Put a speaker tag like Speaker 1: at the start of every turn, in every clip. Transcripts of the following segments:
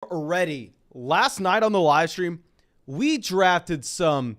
Speaker 1: Already, last night on the live stream, we drafted some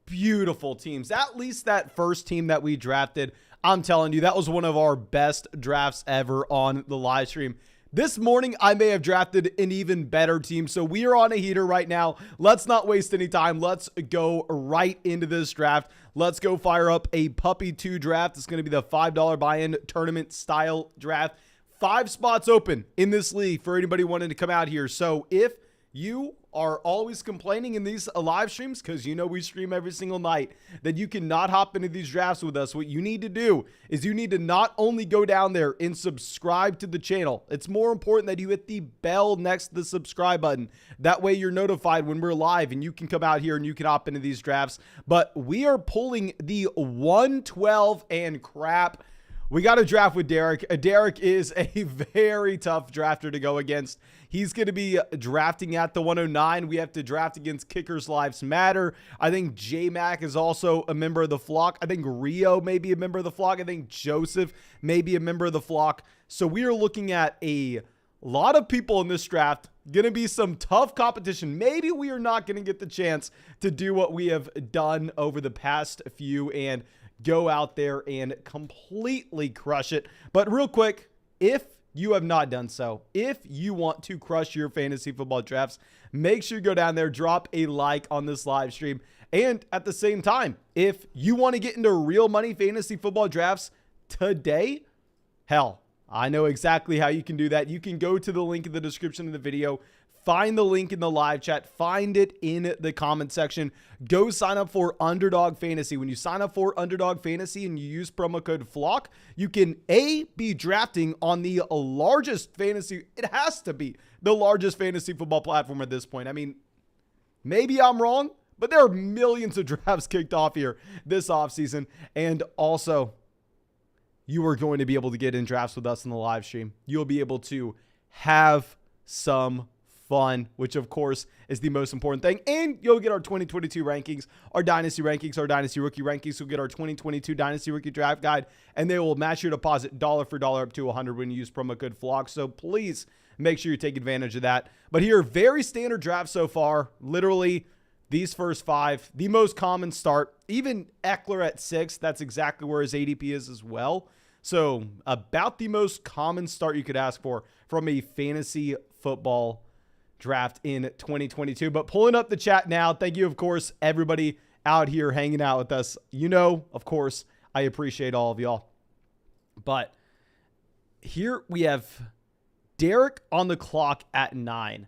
Speaker 1: beautiful teams. At least that first team that we drafted, I'm telling you, that was one of our best drafts ever on the live stream. This morning, I may have drafted an even better team. So we are on a heater right now. Let's not waste any time. Let's go right into this draft. Let's go fire up a Puppy 2 draft. It's going to be the $5 buy-in tournament style draft. 5 spots open in this league for anybody wanting to come out here. So if you are always complaining in these live streams, because you know we stream every single night, that you cannot hop into these drafts with us, what you need to do is you need to not only go down there and subscribe to the channel. It's more important that you hit the bell next to the subscribe button. That way you're notified when we're live and you can come out here and you can hop into these drafts. But we are pulling the 112 and crap. We got to draft with Derek. Derek is a very tough drafter to go against. He's going to be drafting at the 109. We have to draft against Kickers Lives Matter. I think J-Mac is also a member of the flock. I think Rio may be a member of the flock. I think Joseph may be a member of the flock. So we are looking at a lot of people in this draft. Going to be some tough competition. Maybe we are not going to get the chance to do what we have done over the past few and go out there and completely crush it. But real quick, if you have not done so, if you want to crush your fantasy football drafts, make sure you go down there, drop a like on this live stream. And at the same time, if you want to get into real money fantasy football drafts today, hell, I know exactly how you can do that. You can go to the link in the description of the video, find the link in the live chat, find it in the comment section. Go sign up for Underdog Fantasy. When you sign up for Underdog Fantasy and you use promo code FLOCK, you can be drafting on the largest fantasy. It has to be the largest fantasy football platform at this point. I mean, maybe I'm wrong, but there are millions of drafts kicked off here this offseason. And also, you are going to be able to get in drafts with us in the live stream. You'll be able to have some fun, which of course is the most important thing. And you'll get our 2022 rankings, our dynasty rankings, our dynasty rookie rankings. You'll get our 2022 dynasty rookie draft guide, and they will match your deposit dollar for dollar up to 100 when you use promo code FLOCK. So please make sure you take advantage of that. But here, very standard draft so far. Literally these first 5, the most common start. Even Eckler at 6, that's exactly where his ADP is as well. So about the most common start you could ask for from a fantasy football draft in 2022. But pulling up the chat now. Thank you, of course, everybody out here hanging out with us. You know, of course, I appreciate all of y'all. But here we have Derek on the clock at 9.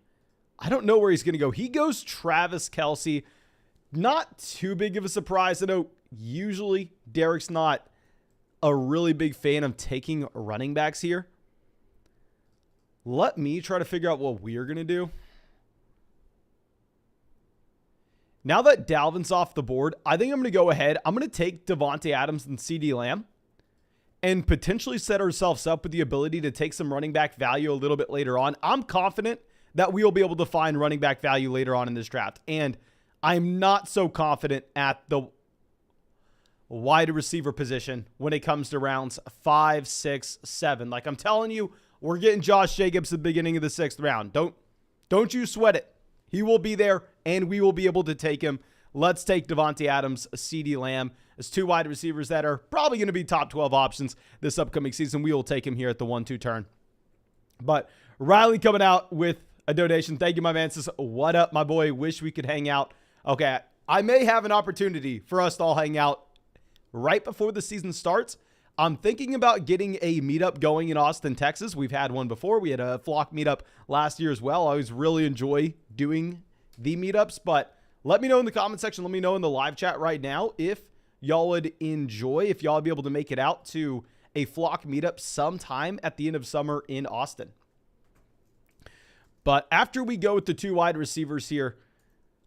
Speaker 1: I don't know where he's going to go. He goes Travis Kelce. Not too big of a surprise. I know usually Derek's not a really big fan of taking running backs here. Let me try to figure out what we're going to do. Now that Dalvin's off the board, I think I'm going to go ahead. I'm going to take Davante Adams and CeeDee Lamb and potentially set ourselves up with the ability to take some running back value a little bit later on. I'm confident that we will be able to find running back value later on in this draft. And I'm not so confident at the wide receiver position when it comes to rounds 5, 6, 7. Like I'm telling you, we're getting Josh Jacobs at the beginning of the 6th round. Don't you sweat it. He will be there, and we will be able to take him. Let's take Davante Adams, CeeDee Lamb as 2 wide receivers that are probably going to be top 12 options this upcoming season. We will take him here at the 1-2 turn. But Riley coming out with a donation. Thank you, my man. Says, what up, my boy? Wish we could hang out. Okay, I may have an opportunity for us to all hang out right before the season starts. I'm thinking about getting a meetup going in Austin, Texas. We've had one before. We had a flock meetup last year as well. I always really enjoy doing the meetups, but let me know in the comment section. Let me know in the live chat right now if y'all would enjoy, if y'all would be able to make it out to a flock meetup sometime at the end of summer in Austin. But after we go with the 2 wide receivers here,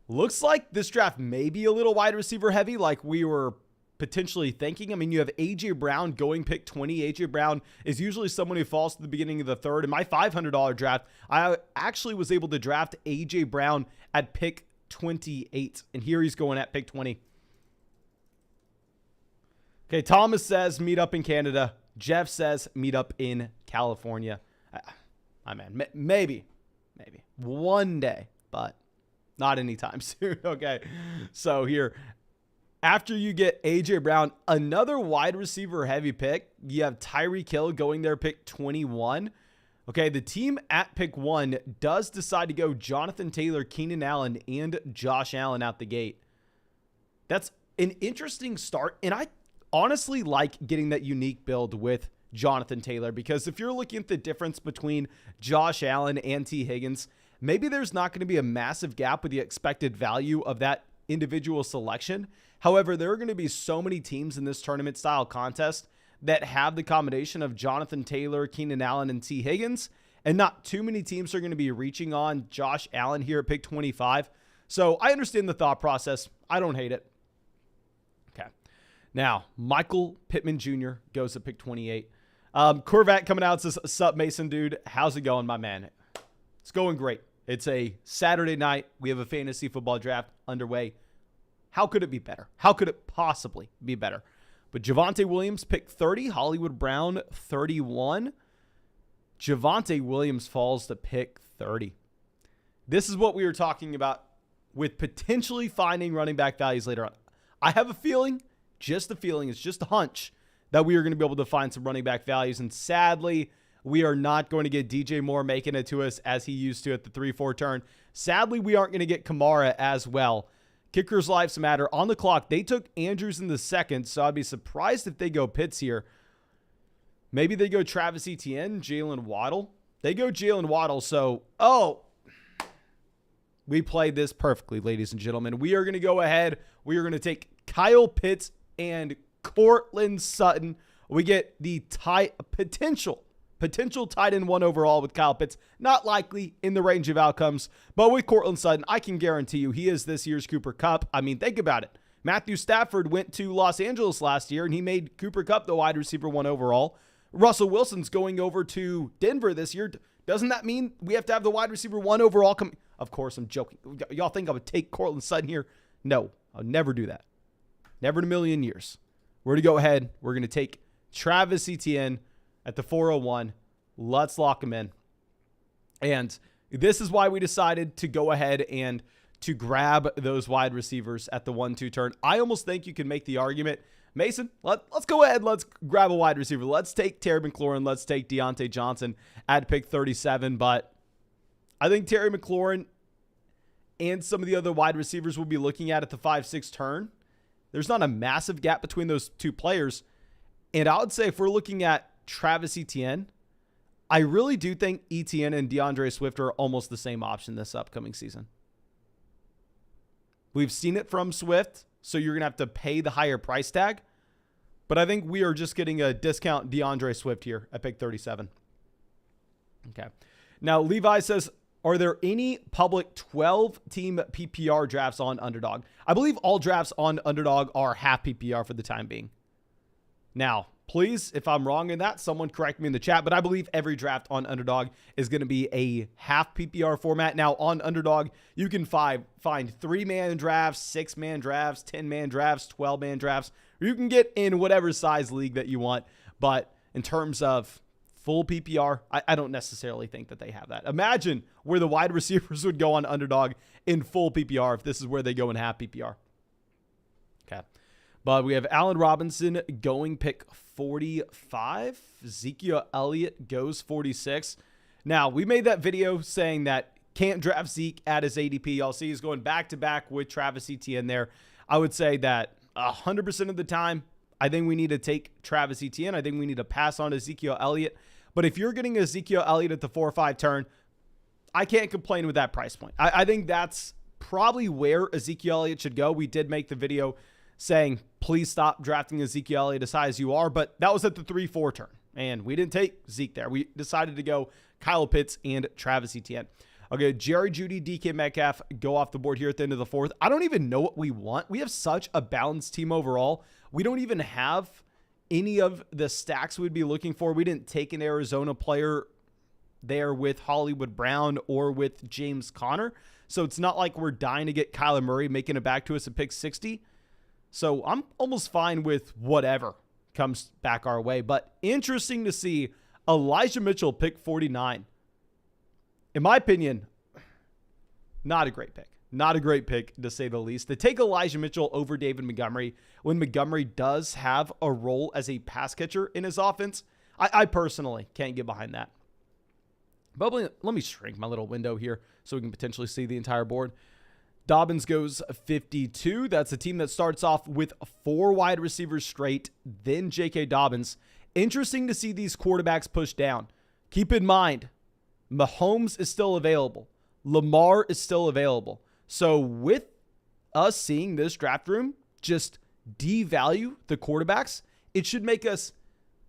Speaker 1: looks like this draft may be a little wide receiver heavy like we were potentially thinking. I mean, you have A.J. Brown going pick 20. A.J. Brown is usually someone who falls to the beginning of the 3rd. In my $500 draft, I actually was able to draft A.J. Brown at pick 28. And here he's going at pick 20. Okay, Thomas says meet up in Canada. Jeff says meet up in California. Man, maybe. maybe one day, but not anytime soon. Okay. So here, after you get AJ Brown, another wide receiver heavy pick, you have Tyreek Hill going there, pick 21. Okay, the team at pick 1 does decide to go Jonathan Taylor, Keenan Allen, and Josh Allen out the gate. That's an interesting start, and I honestly like getting that unique build with Jonathan Taylor, because if you're looking at the difference between Josh Allen and T. Higgins, maybe there's not going to be a massive gap with the expected value of that individual selection. However, there are going to be so many teams in this tournament style contest that have the combination of Jonathan Taylor, Keenan Allen, and T. Higgins, and not too many teams are going to be reaching on Josh Allen here at pick 25. So I understand the thought process. I don't hate it. Okay. Now, Michael Pittman Jr. goes at pick 28. Corvette coming out says, "Sup, Mason, dude? How's it going, my man?" It's going great. It's a Saturday night. We have a fantasy football draft underway. How could it be better? How could it possibly be better? But Javonte Williams, pick 30. Hollywood Brown, 31. Javonte Williams falls to pick 30. This is what we were talking about with potentially finding running back values later on. I have a feeling, just a feeling, it's just a hunch, that we are going to be able to find some running back values. And sadly, we are not going to get DJ Moore making it to us as he used to at the 3-4 turn. Sadly, we aren't going to get Kamara as well. Kickers' lives matter. On the clock, they took Andrews in the second, so I'd be surprised if they go Pitts here. Maybe they go Travis Etienne, Jalen Waddle. They go Jalen Waddle, so, we played this perfectly, ladies and gentlemen. We are going to go ahead. We are going to take Kyle Pitts and Courtland Sutton. We get the potential tight end 1 overall with Kyle Pitts. Not likely in the range of outcomes, but with Courtland Sutton, I can guarantee you he is this year's Cooper Kupp. I mean, think about it. Matthew Stafford went to Los Angeles last year, and he made Cooper Kupp the wide receiver 1 overall. Russell Wilson's going over to Denver this year. Doesn't that mean we have to have the wide receiver 1 overall coming? Of course, I'm joking. Y'all think I would take Courtland Sutton here? No, I'll never do that. Never in a million years. We're going to go ahead. We're going to take Travis Etienne at the 401. Let's lock him in. And this is why we decided to go ahead and to grab those wide receivers at the 1-2 turn. I almost think you can make the argument, Mason, let's go ahead. Let's grab a wide receiver. Let's take Terry McLaurin. Let's take Deontay Johnson at pick 37. But I think Terry McLaurin and some of the other wide receivers we'll be looking at the 5-6 turn, there's not a massive gap between those two players. And I would say if we're looking at Travis Etienne, I really do think Etienne and DeAndre Swift are almost the same option this upcoming season. We've seen it from Swift, so you're going to have to pay the higher price tag. But I think we are just getting a discount DeAndre Swift here at pick 37. Okay. Now, Levi says, are there any public 12-team PPR drafts on Underdog? I believe all drafts on Underdog are half PPR for the time being. Now, please, if I'm wrong in that, someone correct me in the chat, but I believe every draft on Underdog is going to be a half PPR format. Now, on Underdog, you can find 3-man drafts, 6-man drafts, 10-man drafts, 12-man drafts, or you can get in whatever size league that you want. But in terms of full PPR, I don't necessarily think that they have that. Imagine where the wide receivers would go on Underdog in full PPR if this is where they go in half PPR. Okay. But we have Allen Robinson going pick 45. Ezekiel Elliott goes 46. Now, we made that video saying that can't draft Zeke at his ADP. Y'all see he's going back-to-back with Travis Etienne there. I would say that 100% of the time, I think we need to take Travis Etienne. I think we need to pass on Ezekiel Elliott. But if you're getting Ezekiel Elliott at the 4 or 5 turn, I can't complain with that price point. I think that's probably where Ezekiel Elliott should go. We did make the video saying, please stop drafting Ezekiel Elliott as high as you are, but that was at the 3-4 turn, and we didn't take Zeke there. We decided to go Kyle Pitts and Travis Etienne. Okay, Jerry Jeudy, DK Metcalf go off the board here at the end of the 4th. I don't even know what we want. We have such a balanced team overall. We don't even have any of the stacks we'd be looking for. We didn't take an Arizona player there with Hollywood Brown or with James Conner, so it's not like we're dying to get Kyler Murray making it back to us at pick 60. So I'm almost fine with whatever comes back our way. But interesting to see Elijah Mitchell pick 49. In my opinion, Not a great pick. Not a great pick, to say the least. To take Elijah Mitchell over David Montgomery when Montgomery does have a role as a pass catcher in his offense, I personally can't get behind that. But let me shrink my little window here so we can potentially see the entire board. Dobbins goes 52. That's a team that starts off with 4 wide receivers straight, then J.K. Dobbins. Interesting to see these quarterbacks push down. Keep in mind, Mahomes is still available. Lamar is still available. So with us seeing this draft room just devalue the quarterbacks, it should make us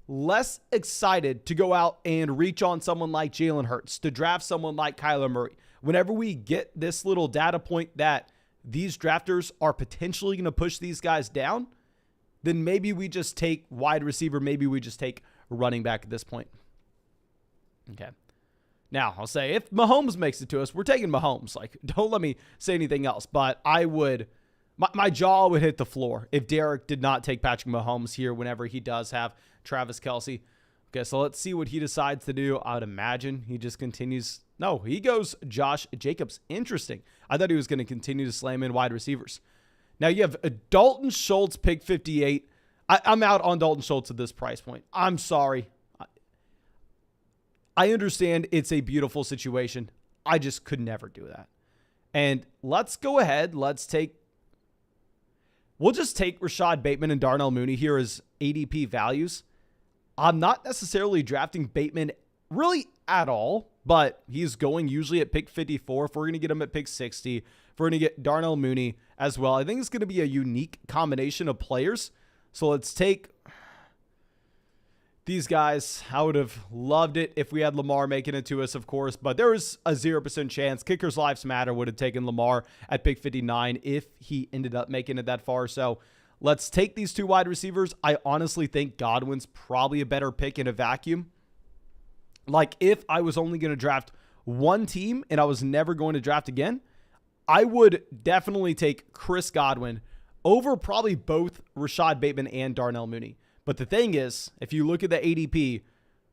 Speaker 1: less excited to go out and reach on someone like Jalen Hurts, to draft someone like Kyler Murray. Whenever we get this little data point that these drafters are potentially going to push these guys down, then maybe we just take wide receiver, maybe we just take running back at this point. Okay. Now, I'll say if Mahomes makes it to us, we're taking Mahomes. Like, don't let me say anything else, but I would, my jaw would hit the floor if Derek did not take Patrick Mahomes here whenever he does have Travis Kelce. Okay, so let's see what he decides to do. I would imagine he just continues. No, he goes Josh Jacobs. Interesting. I thought he was going to continue to slam in wide receivers. Now you have Dalton Schultz, pick 58. I'm out on Dalton Schultz at this price point. I'm sorry. I understand it's a beautiful situation. I just could never do that. And let's go ahead. We'll just take Rashad Bateman and Darnell Mooney here as ADP values. I'm not necessarily drafting Bateman really at all, but he's going usually at pick 54. If we're going to get him at pick 60, if we're going to get Darnell Mooney as well, I think it's going to be a unique combination of players. So let's take these guys. I would have loved it if we had Lamar making it to us, of course, but there was a 0% chance. Kickers' Lives Matter would have taken Lamar at pick 59 if he ended up making it that far. So let's take these 2 wide receivers. I honestly think Godwin's probably a better pick in a vacuum. Like, if I was only going to draft one team and I was never going to draft again, I would definitely take Chris Godwin over probably both Rashad Bateman and Darnell Mooney. But the thing is, if you look at the ADP,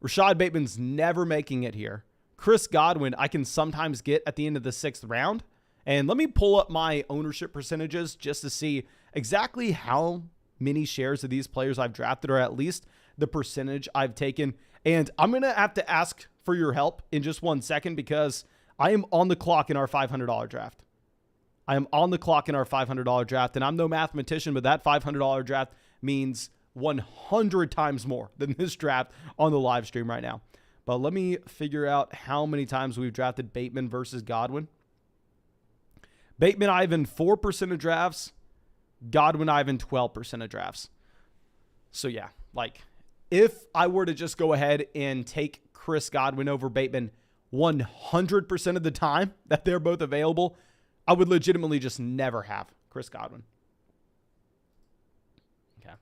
Speaker 1: Rashad Bateman's never making it here. Chris Godwin, I can sometimes get at the end of the 6th round. And let me pull up my ownership percentages just to see exactly how many shares of these players I've drafted, or at least the percentage I've taken. And I'm going to have to ask for your help in just 1 second because I am on the clock in our $500 draft. I am on the clock in our $500 draft, and I'm no mathematician, but that $500 draft means 100 times more than this draft on the live stream right now. But let me figure out how many times we've drafted Bateman versus Godwin. Bateman, Ivan, 4% of drafts. Godwin, Ivan, 12% of drafts. So yeah, like if I were to just go ahead and take Chris Godwin over Bateman 100% of the time that they're both available, I would legitimately just never have Chris Godwin. Okay.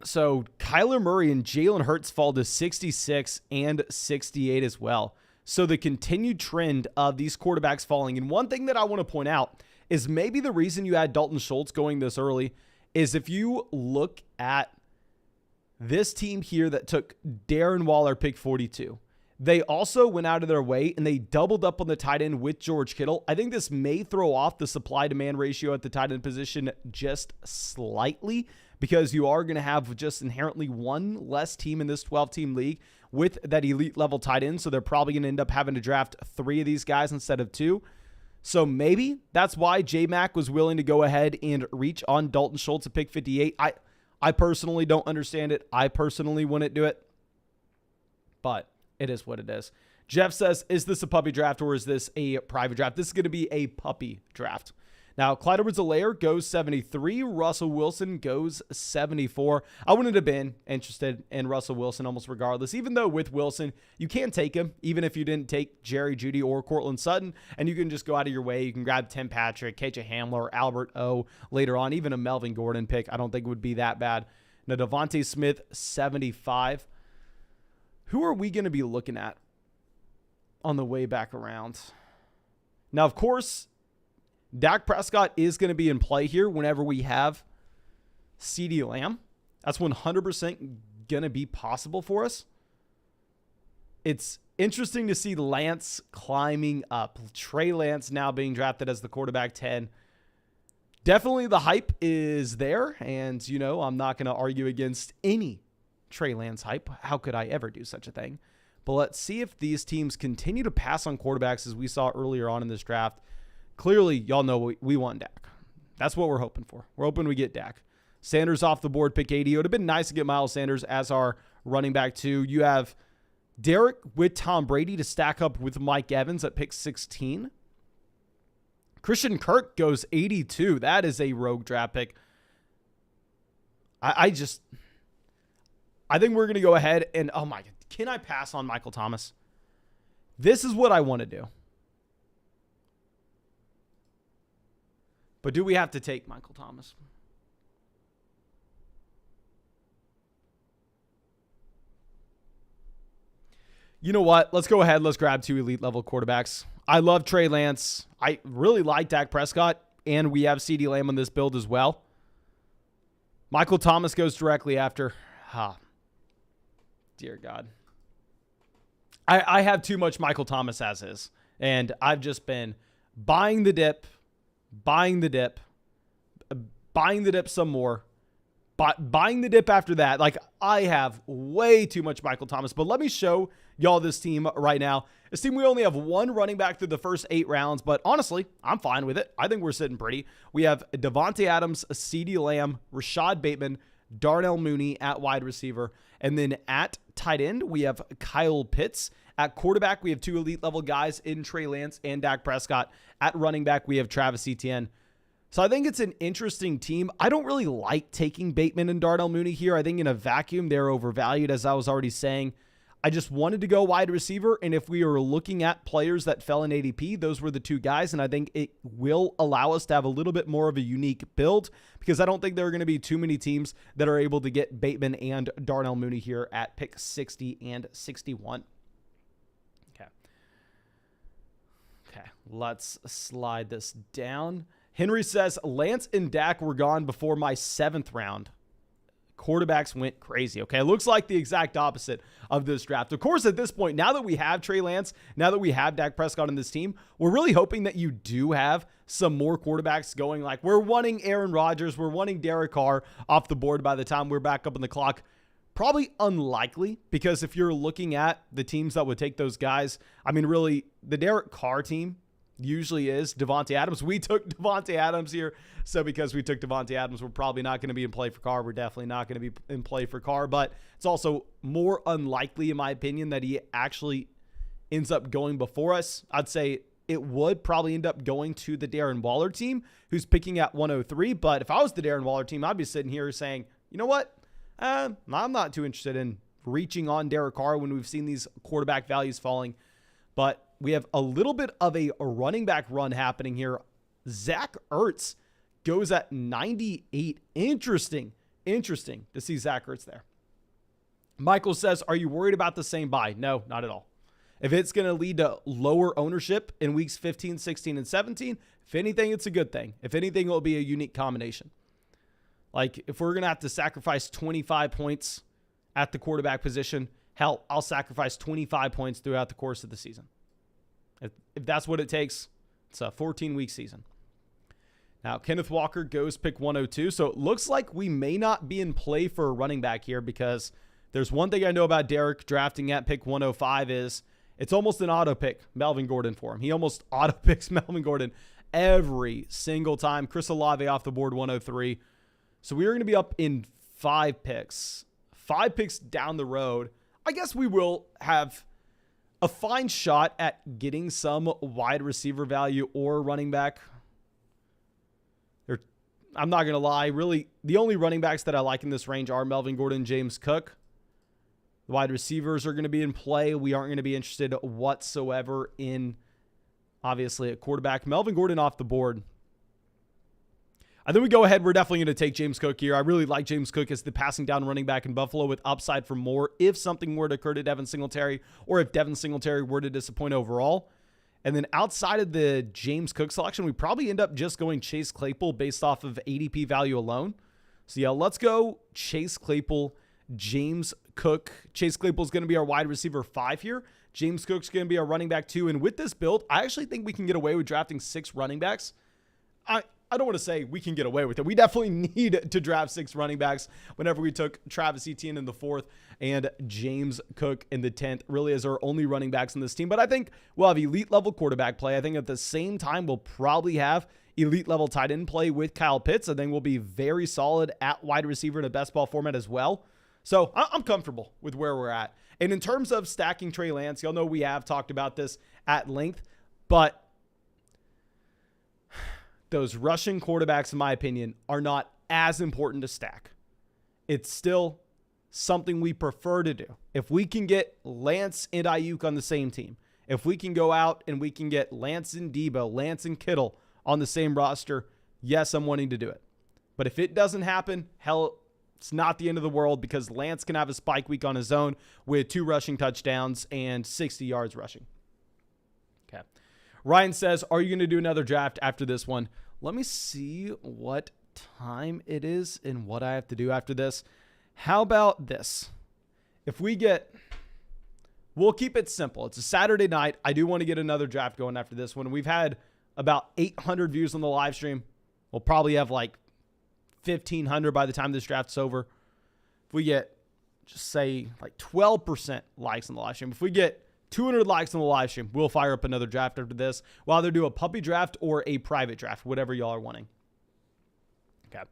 Speaker 1: So Kyler Murray and Jalen Hurts fall to 66 and 68 as well. So the continued trend of these quarterbacks falling. And one thing that I want to point out is maybe the reason you had Dalton Schultz going this early is if you look at this team here that took Darren Waller, pick 42. They also went out of their way and they doubled up on the tight end with George Kittle. I think this may throw off the supply-demand ratio at the tight end position just slightly because you are going to have just inherently one less team in this 12-team league with that elite level tight end. So they're probably going to end up having to draft 3 of these guys instead of 2. So maybe that's why J-Mac was willing to go ahead and reach on Dalton Schultz at pick 58. I personally don't understand it. I personally wouldn't do it. But it is what it is. Jeff says, is this a puppy draft or is this a private draft? This is going to be a puppy draft. Now, Clyde Edwards-Helaire goes 73. Russell Wilson goes 74. I wouldn't have been interested in Russell Wilson almost regardless, even though with Wilson, you can take him, even if you didn't take Jerry Jeudy or Cortland Sutton, and you can just go out of your way. You can grab Tim Patrick, KJ Hamler, Albert O later on. Even a Melvin Gordon pick, I don't think would be that bad. Now, Devontae Smith, 75. Who are we going to be looking at on the way back around? Now, of course, Dak Prescott is going to be in play here whenever we have CeeDee Lamb. That's 100% going to be possible for us. It's Interesting to see Lance climbing up. Trey Lance now being drafted as the quarterback 10. Definitely the hype is there. And, you know, I'm not going to argue against any Trey Lance hype. How could I ever do such a thing? But let's see if these teams continue to pass on quarterbacks as we saw earlier on in this draft. Clearly, y'all know we want Dak. That's what we're hoping for. We're hoping we get Dak. Sanders off the board, pick 80. It would have been nice to get Miles Sanders as our running back 2. You have Derek with Tom Brady to stack up with Mike Evans at pick 16. Christian Kirk goes 82. That is a rogue draft pick. I think we're going to go ahead and, oh my God, can I pass on Michael Thomas? This is what I want to do. But do we have to take Michael Thomas? You know what? Let's go ahead. Let's grab 2 elite level quarterbacks. I love Trey Lance. I really like Dak Prescott. And we have CeeDee Lamb on this build as well. Michael Thomas goes directly after. Dear God. I have too much Michael Thomas as is. And I've just been buying the dip some more. Buying the dip after that. Like, I have way too much Michael Thomas. But let me show y'all this team right now. This team, we only have 1 running back through the first 8 rounds. But honestly, I'm fine with it. I think we're sitting pretty. We have Davante Adams, CeeDee Lamb, Rashad Bateman, Darnell Mooney at wide receiver. And then at tight end, we have Kyle Pitts. At quarterback, we have 2 elite level guys in Trey Lance and Dak Prescott. At running back, we have Travis Etienne. So I think it's an interesting team. I don't really like taking Bateman and Darnell Mooney here. I think in a vacuum, they're overvalued, as I was already saying. I just wanted to go wide receiver, and if we were looking at players that fell in ADP, those were the 2 guys, and I think it will allow us to have a little bit more of a unique build, because I don't think there are going to be too many teams that are able to get Bateman and Darnell Mooney here at pick 60 and 61. Okay, let's slide this down. Henry says, Lance and Dak were gone before my 7th round. Quarterbacks went crazy. Okay, it looks like the exact opposite of this draft. Of course, at this point, now that we have Trey Lance, now that we have Dak Prescott in this team, we're really hoping that you do have some more quarterbacks going. Like, we're wanting Aaron Rodgers, we're wanting Derek Carr off the board by the time we're back up on the clock. Probably unlikely, because if you're looking at the teams that would take those guys, I mean, really, the Derek Carr team usually is Davante Adams. We took Davante Adams here. So because we took Davante Adams, we're probably not going to be in play for Carr. We're definitely not going to be in play for Carr. But it's also more unlikely, in my opinion, that he actually ends up going before us. I'd say it would probably end up going to the Darren Waller team, who's picking at 103. But if I was the Darren Waller team, I'd be sitting here saying, you know what? I'm not too interested in reaching on Derek Carr when we've seen these quarterback values falling. But we have a little bit of a running back run happening here. Zach Ertz goes at 98. Interesting to see Zach Ertz there. Michael says, are you worried about the same buy? No, not at all. If it's going to lead to lower ownership in weeks 15, 16, and 17, if anything, it's a good thing. If anything, it will be a unique combination. Like, if we're going to have to sacrifice 25 points at the quarterback position, hell, I'll sacrifice 25 points throughout the course of the season. If that's what it takes, it's a 14-week season. Now, Kenneth Walker goes pick 102. So it looks like we may not be in play for a running back here, because there's one thing I know about Derek drafting at pick 105 is it's almost an auto pick Melvin Gordon for him. He almost auto picks Melvin Gordon every single time. Chris Olave off the board 103. So we are going to be up in 5 picks. 5 picks down the road. I guess we will have a fine shot at getting some wide receiver value or running back. I'm not going to lie. Really, the only running backs that I like in this range are Melvin Gordon, James Cook. The wide receivers are going to be in play. We aren't going to be interested whatsoever in, obviously, a quarterback. Melvin Gordon off the board. I think we go ahead. We're definitely going to take James Cook here. I really like James Cook as the passing down running back in Buffalo with upside for more if something were to occur to Devin Singletary, or if Devin Singletary were to disappoint overall. And then outside of the James Cook selection, we probably end up just going Chase Claypool based off of ADP value alone. So yeah, let's go Chase Claypool, James Cook. Chase Claypool is going to be our wide receiver 5 here. James Cook's going to be our running back 2. And with this build, I actually think we can get away with drafting 6 running backs. I don't want to say we can get away with it. We definitely need to draft 6 running backs whenever we took Travis Etienne in the 4th and James Cook in the 10th, really as our only running backs in this team. But I think we'll have elite level quarterback play. I think at the same time, we'll probably have elite level tight end play with Kyle Pitts. I think we'll be very solid at wide receiver in a best ball format as well. So I'm comfortable with where we're at. And in terms of stacking Trey Lance, y'all know we have talked about this at length, but those rushing quarterbacks, in my opinion, are not as important to stack. It's still something we prefer to do. If we can get Lance and Ayuk on the same team, if we can go out and we can get Lance and Debo, Lance and Kittle on the same roster, yes, I'm wanting to do it. But if it doesn't happen, hell, it's not the end of the world because Lance can have a spike week on his own with 2 rushing touchdowns and 60 yards rushing. Okay. Ryan says, are you going to do another draft after this one? Let me see what time it is and what I have to do after this. How about this? If we get, we'll keep it simple. It's a Saturday night. I do want to get another draft going after this one. We've had about 800 views on the live stream. We'll probably have like 1,500 by the time this draft's over. If we get, just say, like 12% likes on the live stream, if we get 200 likes on the live stream, we'll fire up another draft after this. We'll either do a puppy draft or a private draft, whatever y'all are wanting. Okay.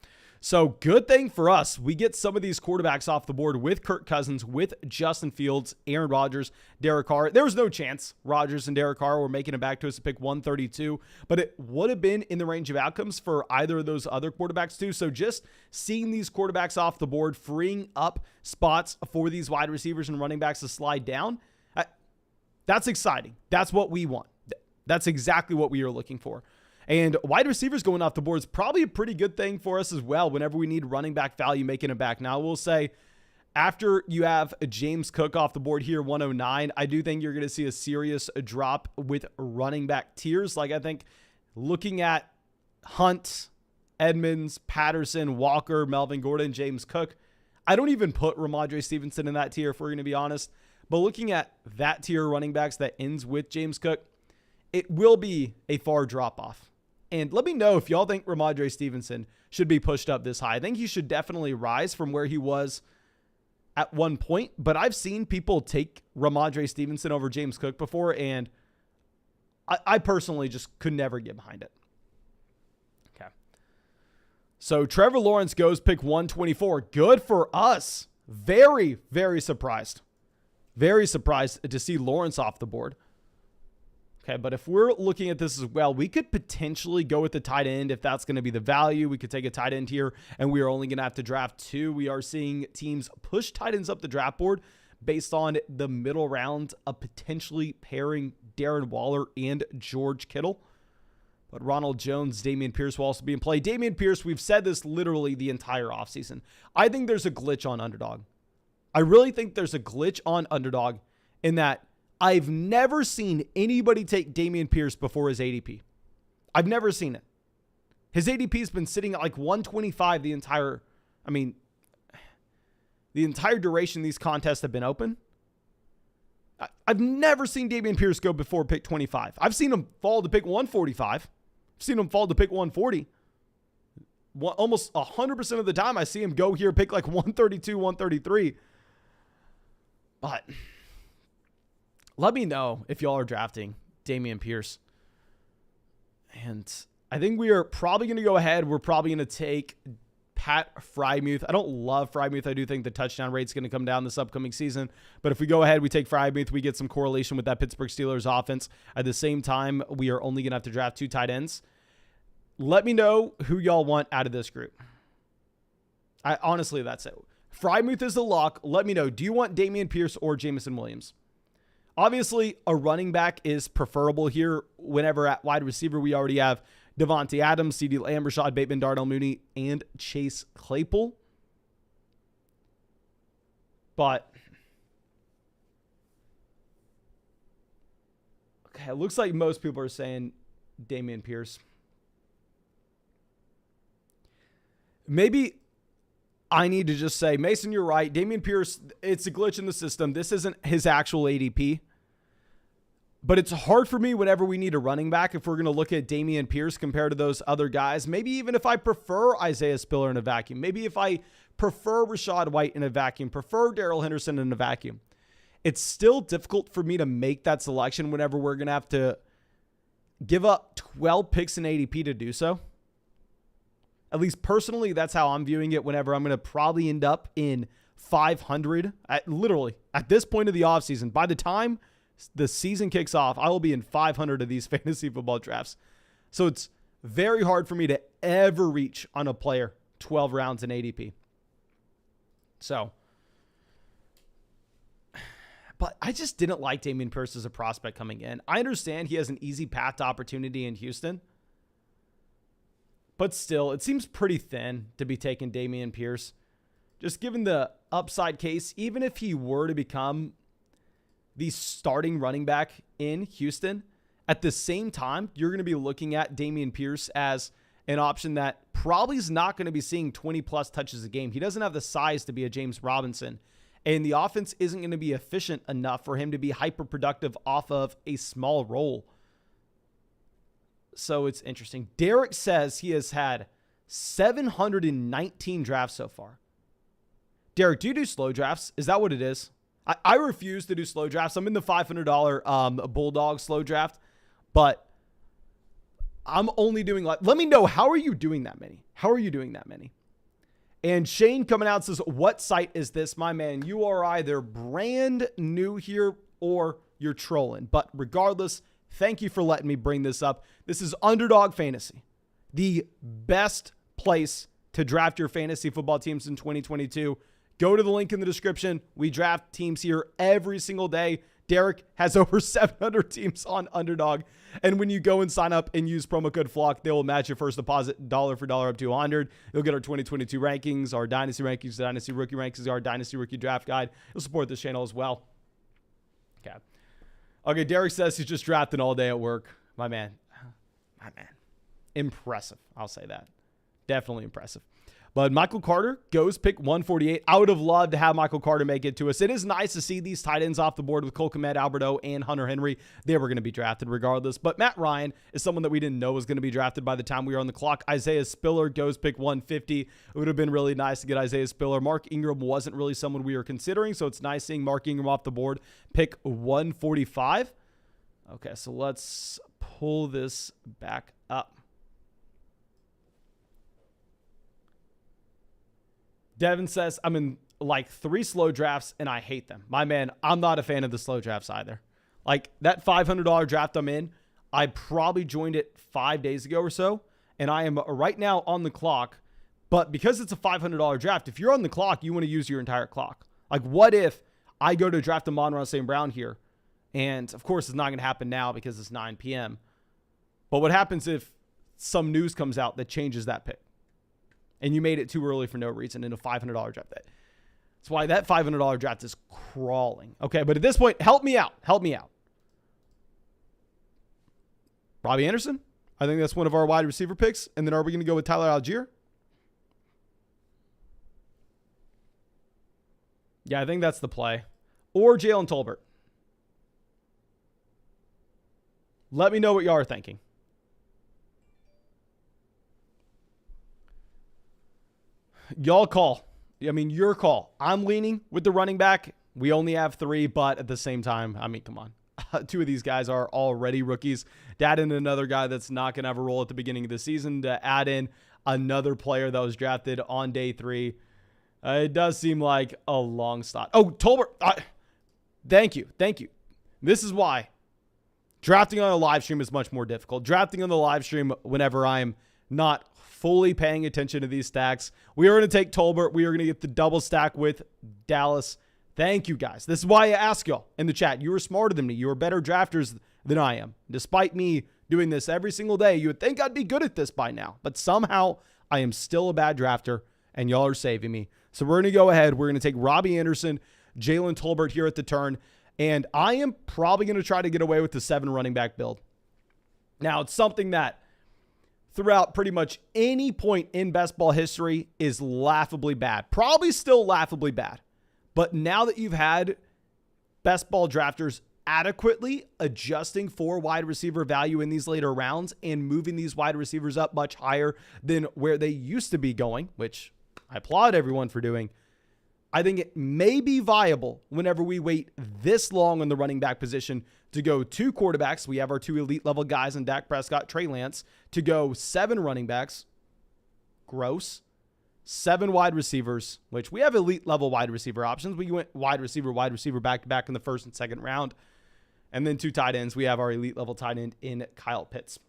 Speaker 1: So good thing for us, we get some of these quarterbacks off the board with Kirk Cousins, with Justin Fields, Aaron Rodgers, Derek Carr. There was no chance Rodgers and Derek Carr were making it back to us to pick 132, but it would have been in the range of outcomes for either of those other quarterbacks too. So just seeing these quarterbacks off the board, freeing up spots for these wide receivers and running backs to slide down, that's exciting. That's what we want. That's exactly what we are looking for. And wide receivers going off the board is probably a pretty good thing for us as well whenever we need running back value making it back. Now, I will say, after you have a James Cook off the board here, 109, I do think you're going to see a serious drop with running back tiers. Like, I think looking at Hunt, Edmonds, Patterson, Walker, Melvin Gordon, James Cook, I don't even put Ramondre Stevenson in that tier if we're going to be honest. But looking at that tier running backs that ends with James Cook, it will be a far drop-off. And let me know if y'all think Ramondre Stevenson should be pushed up this high. I think he should definitely rise from where he was at one point. But I've seen people take Ramondre Stevenson over James Cook before, and I personally just could never get behind it. Okay. So Trevor Lawrence goes pick 124. Good for us. Very, very surprised. Very surprised to see Lawrence off the board. Okay, but if we're looking at this as well, we could potentially go with the tight end if that's going to be the value. We could take a tight end here, and we are only going to have to draft 2. We are seeing teams push tight ends up the draft board based on the middle round of potentially pairing Darren Waller and George Kittle. But Ronald Jones, Dameon Pierce will also be in play. Dameon Pierce, we've said this literally the entire offseason. I think there's a glitch on Underdog. I really think there's a glitch on Underdog in that I've never seen anybody take Dameon Pierce before his ADP. I've never seen it. His ADP has been sitting at like 125 the entire duration these contests have been open. I've never seen Dameon Pierce go before pick 25. I've seen him fall to pick 145. I've seen him fall to pick 140. Almost 100% of the time I see him go here, pick like 132, 133. But let me know if y'all are drafting Dameon Pierce. And I think we are probably going to go ahead. We're probably going to take Pat Freiermuth. I don't love Freiermuth. I do think the touchdown rate's going to come down this upcoming season. But if we go ahead, we take Freiermuth, we get some correlation with that Pittsburgh Steelers offense. At the same time, we are only going to have to draft 2 tight ends. Let me know who y'all want out of this group. Honestly, that's it. Freiermuth is the lock. Let me know. Do you want Dameon Pierce or Jameson Williams? Obviously, a running back is preferable here. Whenever at wide receiver, we already have Devontae Adams, CeeDee Lamb, Rashad Bateman, Darnell Mooney, and Chase Claypool. But okay, it looks like most people are saying Dameon Pierce. Maybe I need to just say, Mason, you're right. Dameon Pierce, it's a glitch in the system. This isn't his actual ADP. But it's hard for me whenever we need a running back, if we're going to look at Dameon Pierce compared to those other guys. Maybe even if I prefer Isaiah Spiller in a vacuum. Maybe if I prefer Rachaad White in a vacuum, prefer Darrell Henderson in a vacuum. It's still difficult for me to make that selection whenever we're going to have to give up 12 picks in ADP to do so. At least personally, that's how I'm viewing it whenever I'm going to probably end up in 500. Literally, at this point of the offseason, by the time the season kicks off, I will be in 500 of these fantasy football drafts. So it's very hard for me to ever reach on a player 12 rounds in ADP. So, but I just didn't like Dameon Pierce as a prospect coming in. I understand he has an easy path to opportunity in Houston, but still, it seems pretty thin to be taking Dameon Pierce. Just given the upside case, even if he were to become the starting running back in Houston, at the same time, you're going to be looking at Dameon Pierce as an option that probably is not going to be seeing 20 plus touches a game. He doesn't have the size to be a James Robinson, and the offense isn't going to be efficient enough for him to be hyper productive off of a small role. So it's interesting. Derek says he has had 719 drafts so far. Derek, do you do slow drafts? Is that what it is? I refuse to do slow drafts. I'm in the $500 Bulldog slow draft, but I'm only doing like, let me know, how are you doing that many? How are you doing that many? And Shane coming out says, what site is this? My man, you are either brand new here or you're trolling. But regardless, thank you for letting me bring this up. This is Underdog Fantasy, the best place to draft your fantasy football teams in 2022. Go to the link in the description. We draft teams here every single day. Derek has over 700 teams on Underdog. And when you go and sign up and use promo code FLOCK, they will match your first deposit dollar for dollar up to 100. You'll get our 2022 rankings, our Dynasty rankings, the Dynasty Rookie rankings, our Dynasty Rookie Draft Guide. You'll support this channel as well. Okay, Derek says he's just drafting all day at work. My man. Impressive. I'll say that. Definitely impressive. But Michael Carter goes pick 148. I would have loved to have Michael Carter make it to us. It is nice to see these tight ends off the board with Cole Kmet, Alberto, and Hunter Henry. They were going to be drafted regardless. But Matt Ryan is someone that we didn't know was going to be drafted by the time we were on the clock. Isaiah Spiller goes pick 150. It would have been really nice to get Isaiah Spiller. Mark Ingram wasn't really someone we were considering, so it's nice seeing Mark Ingram off the board. Pick 145. Okay, so let's pull this back up. Devin says, I'm in like 3 slow drafts and I hate them. My man, I'm not a fan of the slow drafts either. Like that $500 draft I'm in, I probably joined it 5 days ago or so, and I am right now on the clock. But because it's a $500 draft, if you're on the clock, you want to use your entire clock. Like what if I go to draft Amon-Ra St. Brown here? And of course, it's not going to happen now because it's 9 p.m. But what happens if some news comes out that changes that pick? And you made it too early for no reason in a $500 draft. That's why that $500 draft is crawling. Okay, but at this point, help me out. Help me out. Robbie Anderson? I think that's one of our wide receiver picks. And then are we going to go with Tyler Algier? Yeah, I think that's the play. Or Jalen Tolbert. Let me know what y'all are thinking. Y'all call. I mean, your call. I'm leaning with the running back. We only have 3, but at the same time, I mean, come on. 2 of these guys are already rookies. To add in another guy that's not going to have a role at the beginning of the season, to add in another player that was drafted on day 3, it does seem like a long shot. Oh, Tolbert. Thank you. Thank you. This is why drafting on a live stream is much more difficult. Drafting on the live stream whenever I'm not fully paying attention to these stacks. We are going to take Tolbert. We are going to get the double stack with Dallas. Thank you, guys. This is why I ask y'all in the chat. You are smarter than me. You are better drafters than I am. Despite me doing this every single day, you would think I'd be good at this by now. But somehow, I am still a bad drafter, and y'all are saving me. So we're going to go ahead. We're going to take Robbie Anderson, Jalen Tolbert here at the turn, and I am probably going to try to get away with the 7 running back build. Now, it's something that throughout pretty much any point in best ball history is laughably bad. Probably still laughably bad. But now that you've had best ball drafters adequately adjusting for wide receiver value in these later rounds and moving these wide receivers up much higher than where they used to be going, which I applaud everyone for doing. I think it may be viable whenever we wait this long on the running back position to go 2 quarterbacks. We have our 2 elite level guys in Dak Prescott, Trey Lance, to go 7 running backs. Gross. 7 wide receivers, which we have elite level wide receiver options. We went wide receiver back to back in the first and second round. And then 2 tight ends. We have our elite level tight end in Kyle Pitts.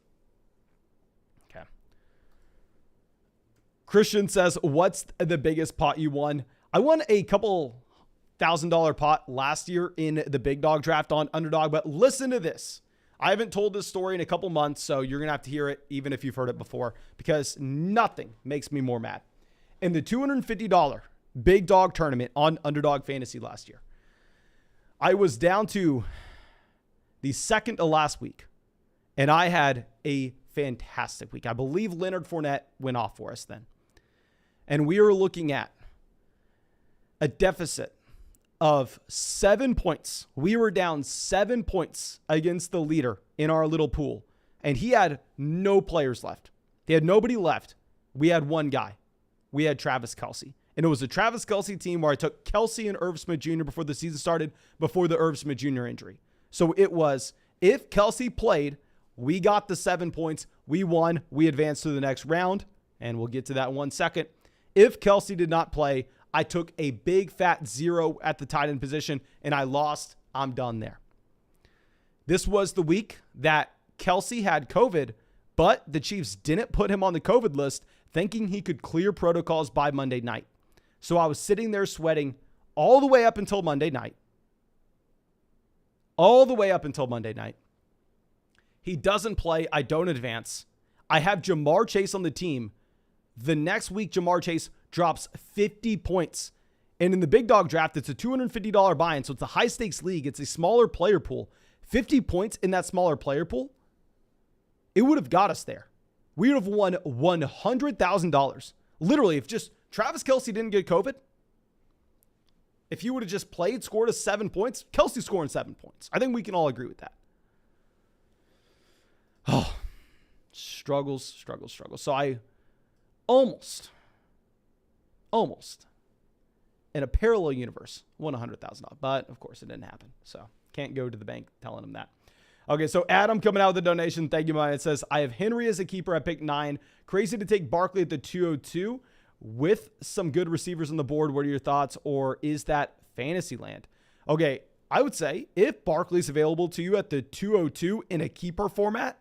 Speaker 1: Okay. Christian says, what's the biggest pot you won? I won a couple $1,000 pot last year in the big dog draft on Underdog, but listen to this. I haven't told this story in a couple months, so you're going to have to hear it even if you've heard it before, because nothing makes me more mad. In the $250 big dog tournament on Underdog Fantasy last year, I was down to the second to last week, and I had a fantastic week. I believe Leonard Fournette went off for us then. And we were looking at a deficit of 7 points. We were down 7 points against the leader in our little pool, and he had no players left. He had nobody left. We had one guy. We had Travis Kelce. And it was a Travis Kelce team where I took Kelce and Irv Smith Jr. before the season started, before the Irv Smith Jr. injury. So it was, if Kelce played, we got the 7 points. We won. We advanced to the next round, and we'll get to that in 1 second. If Kelce did not play, I took a big fat 0 at the tight end position, and I lost. I'm done there. This was the week that Kelce had COVID, but the Chiefs didn't put him on the COVID list, thinking he could clear protocols by Monday night. So I was sitting there sweating all the way up until Monday night. All the way up until Monday night. He doesn't play. I don't advance. I have Ja'Marr Chase on the team. The next week, Ja'Marr Chase drops 50 points. And in the big dog draft, it's a $250 buy-in. So it's a high-stakes league. It's a smaller player pool. 50 points in that smaller player pool, it would have got us there. We would have won $100,000. Literally, if just Travis Kelce didn't get COVID, if he would have just played, scored us 7 points, Kelce scoring 7 points. I think we can all agree with that. Oh, struggles. So I almost, in a parallel universe, won $100,000. But, of course, it didn't happen. So can't go to the bank telling them that. Okay, so Adam coming out with a donation. Thank you, Maya. It says, I have Henry as a keeper at pick 9. Crazy to take Barkley at the 202 with some good receivers on the board. What are your thoughts? Or is that fantasy land? Okay, I would say if Barkley's available to you at the 202 in a keeper format,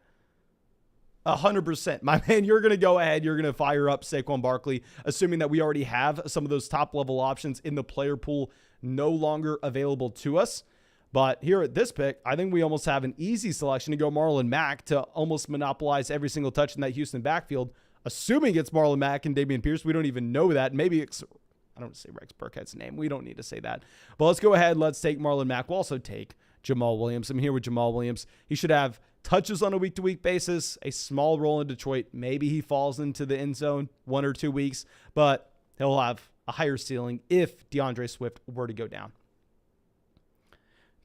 Speaker 1: 100%. My man, you're going to go ahead. You're going to fire up Saquon Barkley, assuming that we already have some of those top-level options in the player pool no longer available to us. But here at this pick, I think we almost have an easy selection to go Marlon Mack to almost monopolize every single touch in that Houston backfield, assuming it's Marlon Mack and Dameon Pierce. We don't even know that. Maybe it's, I don't say Rex Burkhead's name. We don't need to say that. But let's go ahead. Let's take Marlon Mack. We'll also take Jamal Williams. I'm here with Jamal Williams. He should have touches on a week-to-week basis, a small role in Detroit. Maybe he falls into the end zone 1 or 2 weeks, but he'll have a higher ceiling if DeAndre Swift were to go down.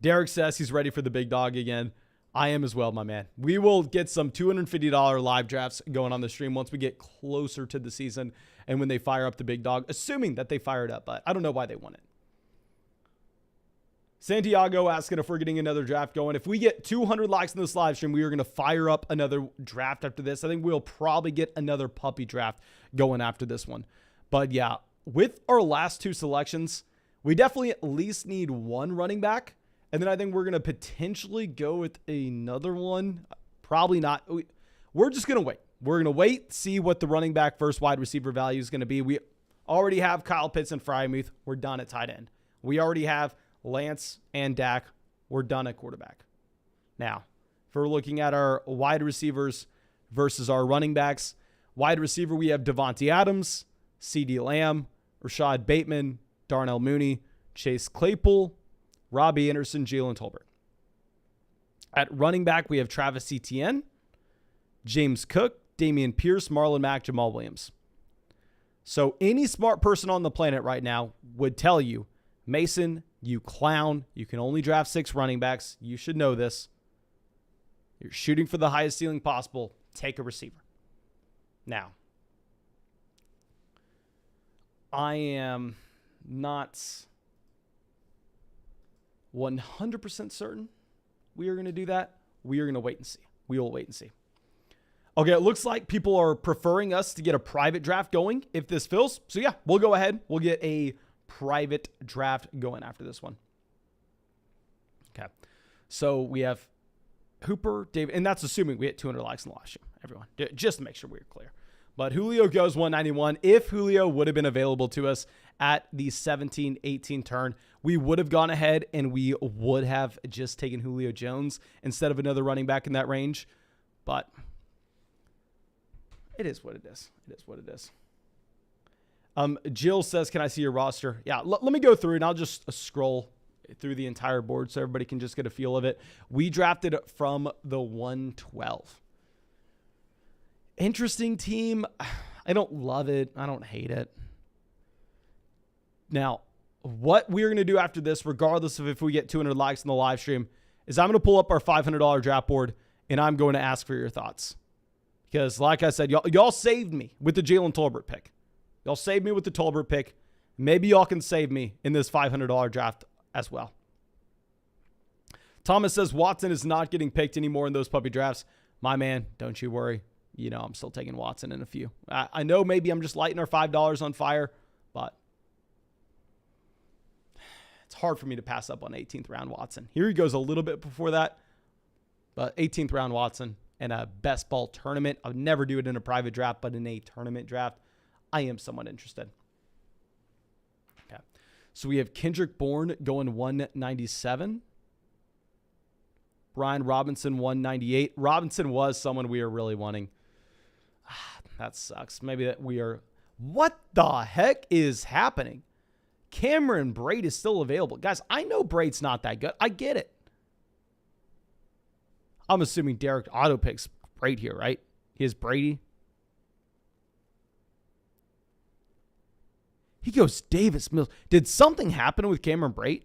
Speaker 1: Derek says he's ready for the big dog again. I am as well, my man. We will get some $250 live drafts going on the stream once we get closer to the season and when they fire up the big dog, assuming that they fire it up, but I don't know why they want it. Santiago asking if we're getting another draft going. If we get 200 likes in this live stream, we are going to fire up another draft after this. I think we'll probably get another puppy draft going after this one. But yeah, with our last 2 selections, we definitely at least need 1 running back. And then I think we're going to potentially go with another one. Probably not. We're just going to wait. We're going to wait, see what the running back first wide receiver value is going to be. We already have Kyle Pitts and Freiermuth. We're done at tight end. We already have Lance and Dak. We're done at quarterback. Now, if we're looking at our wide receivers versus our running backs, wide receiver, we have Devontae Adams, CeeDee Lamb, Rashad Bateman, Darnell Mooney, Chase Claypool, Robbie Anderson, Jalen Tolbert. At running back, we have Travis Etienne, James Cook, Dameon Pierce, Marlon Mack, Jamal Williams. So any smart person on the planet right now would tell you Mason You clown. You can only draft 6 running backs. You should know this. You're shooting for the highest ceiling possible. Take a receiver. Now, I am not 100% certain we are going to do that. We are going to wait and see. We will wait and see. Okay, it looks like people are preferring us to get a private draft going if this fills. So yeah, we'll go ahead. We'll get a private draft going after this one. Okay. So we have Hooper, David, and that's assuming we hit 200 likes in the live stream, everyone. Just to make sure we're clear. But Julio goes 191. If Julio would have been available to us at the 17-18 turn, we would have gone ahead and we would have just taken Julio Jones instead of another running back in that range. But it is what it is. It is what it is. Jill says, can I see your roster? Yeah, let me go through and I'll just scroll through the entire board so everybody can just get a feel of it. We drafted from the 112. Interesting team. I don't love it. I don't hate it. Now, what we're going to do after this, regardless of if we get 200 likes in the live stream, is I'm going to pull up our $500 draft board and I'm going to ask for your thoughts. Because like I said, y'all saved me with the Jalen Tolbert pick. Y'all saved me with the Tolbert pick. Maybe y'all can save me in this $500 draft as well. Thomas says Watson is not getting picked anymore in those puppy drafts. My man, don't you worry. You know, I'm still taking Watson in a few. I know maybe I'm just lighting our $5 on fire, but it's hard for me to pass up on 18th round Watson. Here he goes a little bit before that, but 18th round Watson in a best ball tournament. I would never do it in a private draft, but in a tournament draft, I am somewhat interested. Okay. So we have Kendrick Bourne going 197. Brian Robinson 198. Robinson was someone we are really wanting. That sucks. Maybe that we are. What the heck is happening? Cameron Brate is still available. Guys, I know Brate's not that good. I get it. I'm assuming Derek auto picks Brate here, right? He has Brady. He goes Davis Mills. Did something happen with Cameron Brate?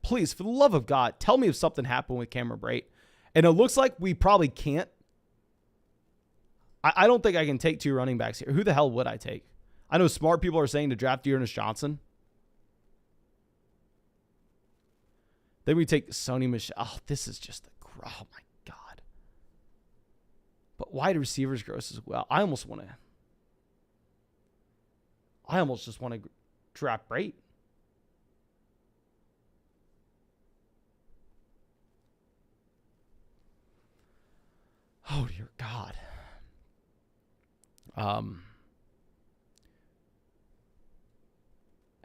Speaker 1: Please, for the love of God, tell me if something happened with Cameron Brate. And it looks like we probably can't. I don't think I can take 2 running backs here. Who the hell would I take? I know smart people are saying to draft Dearness Johnson. Then we take Sony Michel. Oh, this is just oh my God. But wide receivers gross as well. I almost just want to draft Brate. Oh dear God.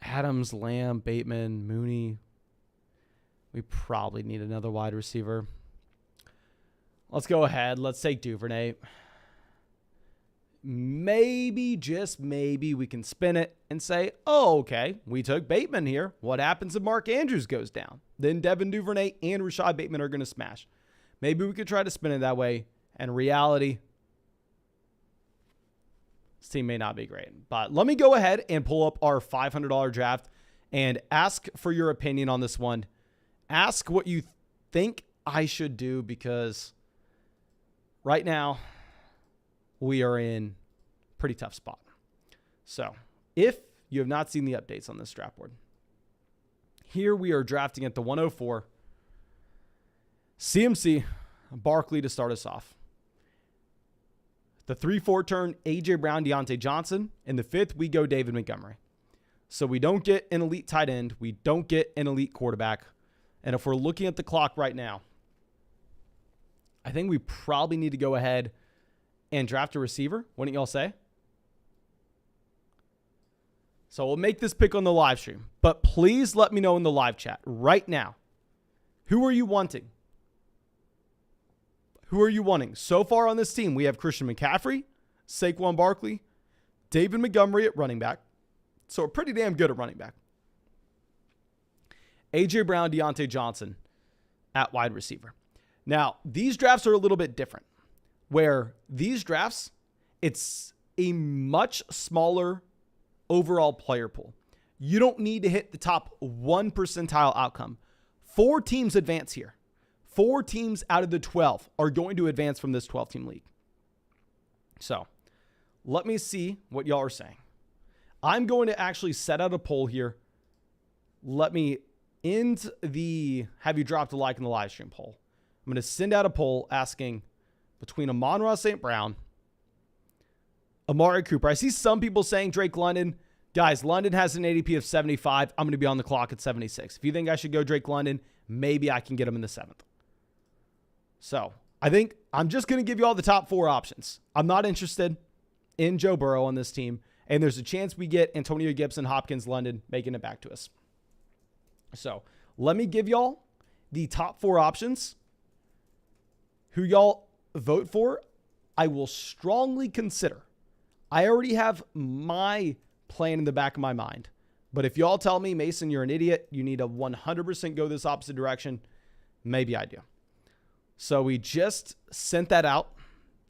Speaker 1: Adams, Lamb, Bateman, Mooney. We probably need another wide receiver. Let's go ahead. Let's take Duvernay. Maybe, just maybe, we can spin it and say, oh, okay, we took Bateman here. What happens if Mark Andrews goes down? Then Devin Duvernay and Rashad Bateman are going to smash. Maybe we could try to spin it that way. And reality, this team may not be great. But let me go ahead and pull up our $500 draft and ask for your opinion on this one. Ask what you think I should do, because right now we are in a pretty tough spot. So if you have not seen the updates on this draft board, here we are drafting at the 104. CMC, Barkley to start us off. The 3-4 turn, A.J. Brown, Deontay Johnson. In the 5th, we go David Montgomery. So we don't get an elite tight end. We don't get an elite quarterback. And if we're looking at the clock right now, I think we probably need to go ahead and draft a receiver. Wouldn't y'all say? So we'll make this pick on the live stream. But please let me know in the live chat right now. Who are you wanting? Who are you wanting? So far on this team, we have Christian McCaffrey, Saquon Barkley, David Montgomery at running back. So we're pretty damn good at running back. A.J. Brown, Deontay Johnson at wide receiver. Now, these drafts are a little bit different, where these drafts, it's a much smaller overall player pool. You don't need to hit the top 1 percentile outcome. 4 teams advance here. 4 teams out of the 12 are going to advance from this 12-team league. So let me see what y'all are saying. I'm going to actually set out a poll here. Let me end the have you dropped a like in the live stream poll. I'm going to send out a poll asking between Amon-Ra St. Brown, Amari Cooper. I see some people saying Drake London. Guys, London has an ADP of 75. I'm going to be on the clock at 76. If you think I should go Drake London, maybe I can get him in the 7th. So I think I'm just going to give you all the top 4 options. I'm not interested in Joe Burrow on this team. And there's a chance we get Antonio Gibson, Hopkins, London making it back to us. So let me give y'all the top 4 options. Who y'all vote for, I will strongly consider. I already have my plan in the back of my mind. But if y'all tell me, Mason, you're an idiot, you need to 100% go this opposite direction, maybe I do. So we just sent that out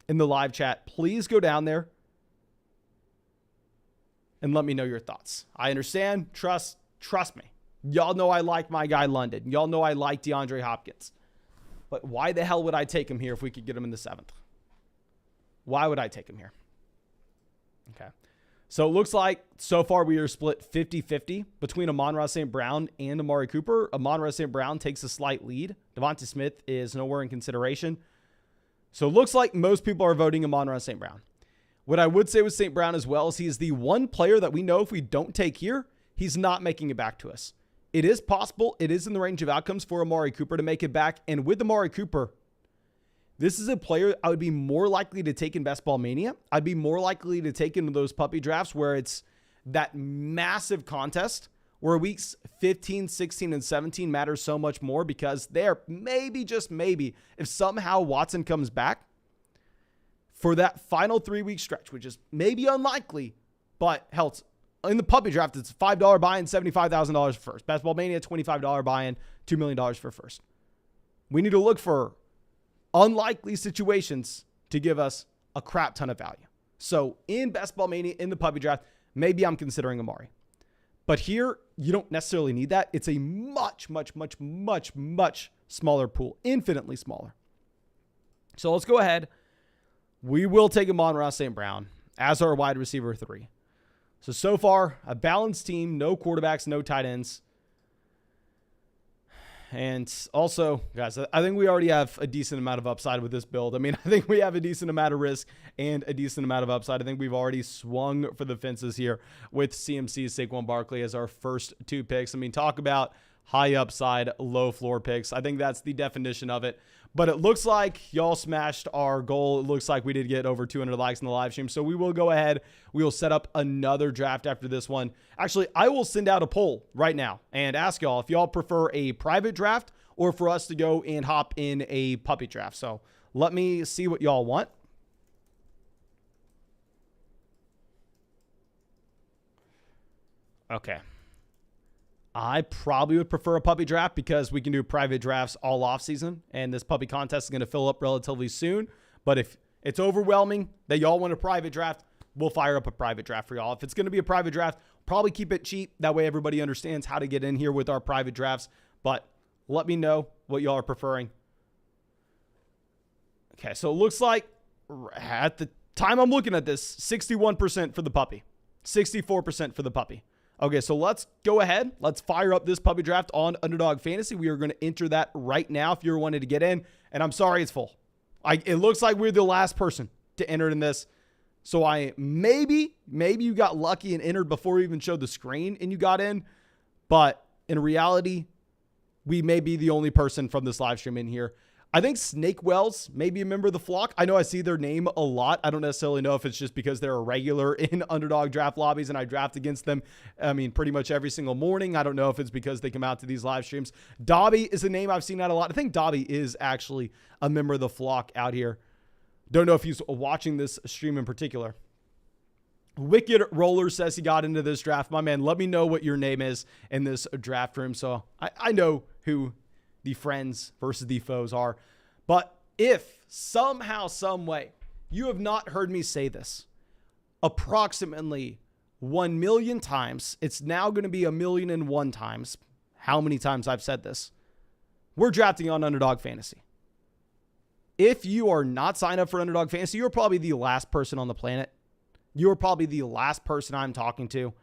Speaker 1: in the live chat. Please go down there and let me know your thoughts. I understand. Trust me. Y'all know I like my guy London. Y'all know I like DeAndre Hopkins. But why the hell would I take him here if we could get him in the 7th? Why would I take him here? Okay. So it looks like so far we are split 50-50 between Amon-Ra St. Brown and Amari Cooper. Amon-Ra St. Brown takes a slight lead. Devonta Smith is nowhere in consideration. So it looks like most people are voting Amon-Ra St. Brown. What I would say with St. Brown as well is he is the one player that we know if we don't take here, he's not making it back to us. It is possible. It is in the range of outcomes for Amari Cooper to make it back. And with Amari Cooper, this is a player I would be more likely to take in Best Ball Mania. I'd be more likely to take into those puppy drafts where it's that massive contest where weeks 15, 16, and 17 matter so much more because there, maybe, just maybe, if somehow Watson comes back for that final 3-week stretch, which is maybe unlikely, but hell, it's in the puppy draft, it's a $5 buy-in, $75,000 for first. Best Ball Mania, $25 buy-in, $2 million for first. We need to look for unlikely situations to give us a crap ton of value. So in Best Ball Mania, in the puppy draft, maybe I'm considering Amari. But here, you don't necessarily need that. It's a much, much, much, much, much smaller pool, infinitely smaller. So let's go ahead. We will take Amon-Ra St. Brown as our wide receiver 3. So far, a balanced team, no quarterbacks, no tight ends. And also, guys, I think we already have a decent amount of upside with this build. I mean, I think we have a decent amount of risk and a decent amount of upside. I think we've already swung for the fences here with CMC, Saquon Barkley as our first 2 picks. I mean, talk about high upside, low floor picks. I think that's the definition of it. But it looks like y'all smashed our goal. It looks like we did get over 200 likes in the live stream. So we will go ahead. We will set up another draft after this one. Actually, I will send out a poll right now and ask y'all if y'all prefer a private draft or for us to go and hop in a puppy draft. So let me see what y'all want. Okay. I probably would prefer a puppy draft because we can do private drafts all off season, and this puppy contest is going to fill up relatively soon. But if it's overwhelming that y'all want a private draft, we'll fire up a private draft for y'all. If it's going to be a private draft, probably keep it cheap. That way everybody understands how to get in here with our private drafts. But let me know what y'all are preferring. Okay, so it looks like at the time I'm looking at this, 61% for the puppy, 64% for the puppy. Okay, so let's go ahead. Let's fire up this puppy draft on Underdog Fantasy. We are going to enter that right now if you're wanting to get in. And I'm sorry it's full. It looks like we're the last person to enter in this. So maybe you got lucky and entered before we even showed the screen and you got in. But in reality, we may be the only person from this live stream in here. I think Snake Wells may be a member of the flock. I know I see their name a lot. I don't necessarily know if it's just because they're a regular in Underdog draft lobbies and I draft against them, I mean, pretty much every single morning. I don't know if it's because they come out to these live streams. Dobby is a name I've seen out a lot. I think Dobby is actually a member of the flock out here. Don't know if he's watching this stream in particular. Wicked Roller says he got into this draft. My man, let me know what your name is in this draft room so I know who the friends versus the foes are. But if somehow, some way, you have not heard me say this, approximately 1 million times. It's now going to be 1,000,001 times. How many times I've said this? We're drafting on Underdog Fantasy. If you are not signed up for Underdog Fantasy, you're probably the last person on the planet. You're probably the last person I'm talking to.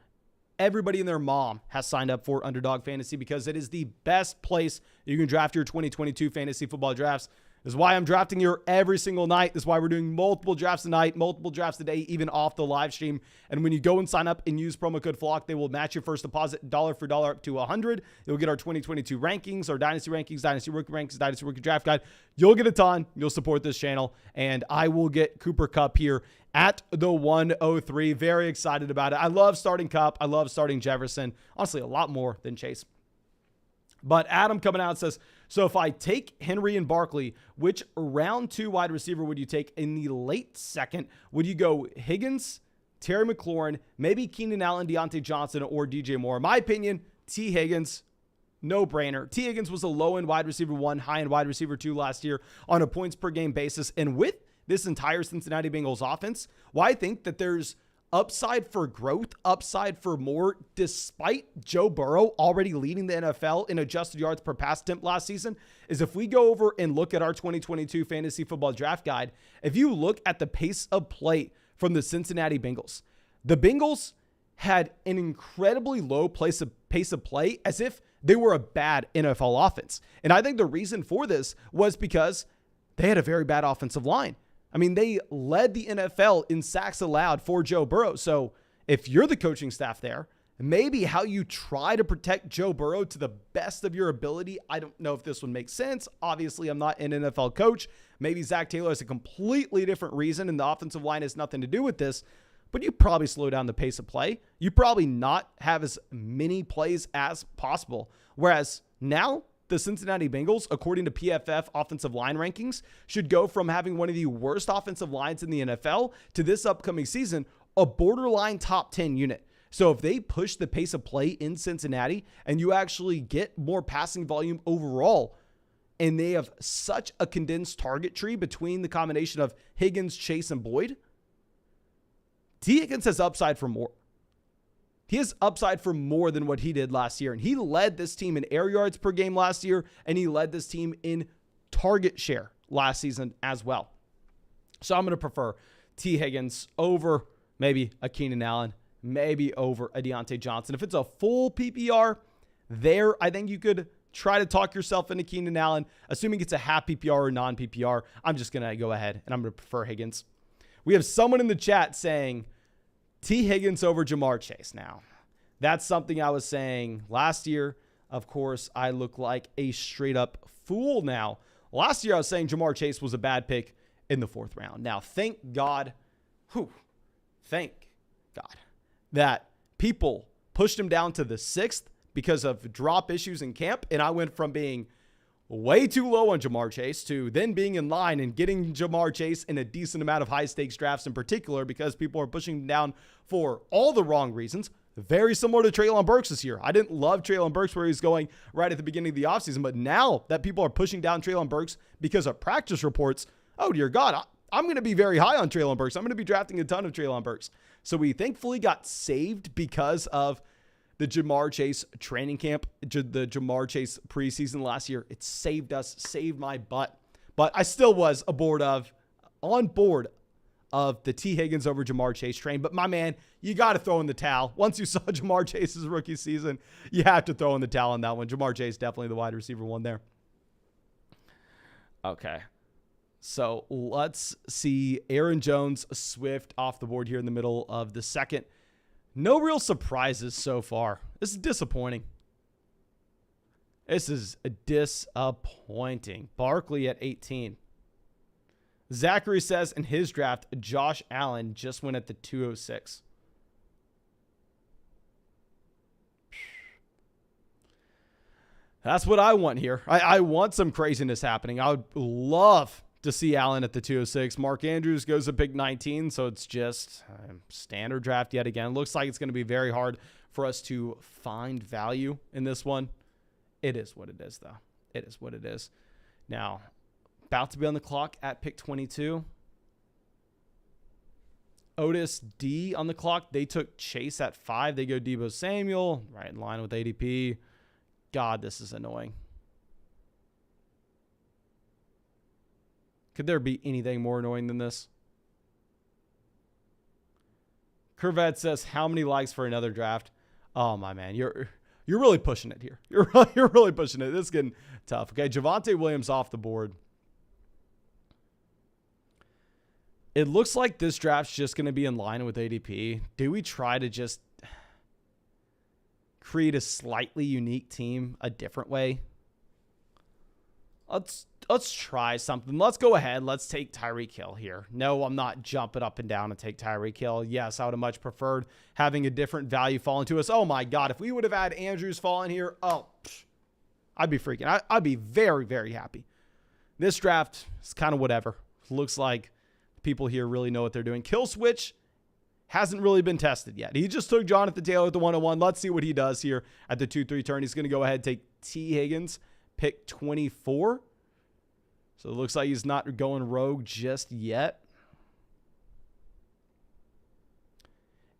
Speaker 1: Everybody and their mom has signed up for Underdog Fantasy because it is the best place you can draft your 2022 fantasy football drafts. This is why I'm drafting here every single night. This is why we're doing multiple drafts a night, multiple drafts a day, even off the live stream. And when you go and sign up and use promo code FLOCK, they will match your first deposit dollar for dollar up to $100. You'll get our 2022 rankings, our Dynasty rankings, Dynasty Rookie rankings, Dynasty Rookie Draft Guide. You'll get a ton. You'll support this channel. And I will get Cooper Kupp here at the 103. Very excited about it. I love starting Kupp. I love starting Jefferson. Honestly, a lot more than Chase. But Adam coming out says, so if I take Henry and Barkley, which round 2 wide receiver would you take in the late second? Would you go Higgins, Terry McLaurin, maybe Keenan Allen, Deontay Johnson, or DJ Moore? In my opinion, T. Higgins, no brainer. T. Higgins was a low-end wide receiver 1, high-end wide receiver 2 last year on a points per game basis. And with this entire Cincinnati Bengals offense, I think that there's upside for growth, upside for more, despite Joe Burrow already leading the NFL in adjusted yards per pass attempt last season, is if we go over and look at our 2022 fantasy football draft guide, if you look at the pace of play from the Cincinnati Bengals, the Bengals had an incredibly low pace of play as if they were a bad NFL offense. And I think the reason for this was because they had a very bad offensive line. I mean, they led the NFL in sacks allowed for Joe Burrow. So if you're the coaching staff there, maybe how you try to protect Joe Burrow to the best of your ability. I don't know if this would make sense. Obviously, I'm not an NFL coach. Maybe Zach Taylor has a completely different reason and the offensive line has nothing to do with this. But you probably slow down the pace of play. You probably not have as many plays as possible. Whereas now, the Cincinnati Bengals, according to PFF offensive line rankings, should go from having one of the worst offensive lines in the NFL to this upcoming season, a borderline top 10 unit. So if they push the pace of play in Cincinnati and you actually get more passing volume overall, and they have such a condensed target tree between the combination of Higgins, Chase, and Boyd, T. Higgins has upside for more. He has upside for more than what he did last year. And he led this team in air yards per game last year, and he led this team in target share last season as well. So I'm going to prefer T. Higgins over maybe a Keenan Allen, maybe over a Deontay Johnson. If it's a full PPR there, I think you could try to talk yourself into Keenan Allen. Assuming it's a half PPR or non-PPR, I'm just going to go ahead and I'm going to prefer Higgins. We have someone in the chat saying T. Higgins over Ja'Marr Chase. Now, that's something I was saying last year. Of course, I look like a straight up fool now. Last year, I was saying Ja'Marr Chase was a bad pick in the 4th round. Now, thank God that people pushed him down to the 6th because of drop issues in camp. And I went from being way too low on Ja'Marr Chase to then being in line and getting Ja'Marr Chase in a decent amount of high stakes drafts in particular because people are pushing him down for all the wrong reasons. Very similar to Treylon Burks this year. I didn't love Treylon Burks where he was going right at the beginning of the offseason, but now that people are pushing down Treylon Burks because of practice reports, oh dear God, I'm going to be very high on Treylon Burks. I'm going to be drafting a ton of Treylon Burks. So we thankfully got saved because of the Ja'Marr Chase training camp, the Ja'Marr Chase preseason last year. It saved us, saved my butt. But I still was on board of the T. Higgins over Ja'Marr Chase train. But my man, you got to throw in the towel. Once you saw Ja'Marr Chase's rookie season, you have to throw in the towel on that one. Ja'Marr Chase, definitely the wide receiver one there. Okay. So let's see Aaron Jones, Swift off the board here in the middle of the second. No real surprises so far. This is disappointing. This is disappointing. Barkley at 18. Zachary says in his draft, Josh Allen just went at the 206. That's what I want here. I want some craziness happening. I would love to see Allen at the 206. Mark Andrews goes to pick 19, so it's just standard draft yet again. Looks like it's going to be very hard for us to find value in this one. It is what it is, though. It is what it is. Now, about to be on the clock at pick 22. Otis D on the clock. They took Chase at 5. They go Deebo Samuel, right in line with ADP. God, this is annoying. Could there be anything more annoying than this? Curvet says, how many likes for another draft? Oh, my man. You're really pushing it here. You're really pushing it. This is getting tough. Okay, Javonte Williams off the board. It looks like this draft's just going to be in line with ADP. Do we try to just create a slightly unique team a different way? Let's try something. Let's go ahead. Let's take Tyreek Hill here. No, I'm not jumping up and down to take Tyreek Hill. Yes, I would have much preferred having a different value falling to us. Oh my God, if we would have had Andrews falling here, I'd be freaking. I'd be very, very happy. This draft is kind of whatever. Looks like people here really know what they're doing. Kill switch hasn't really been tested yet. He just took Jonathan Taylor at the 101. Let's see what he does here at the 2-3 turn. He's going to go ahead and take T. Higgins, pick 24. So it looks like he's not going rogue just yet.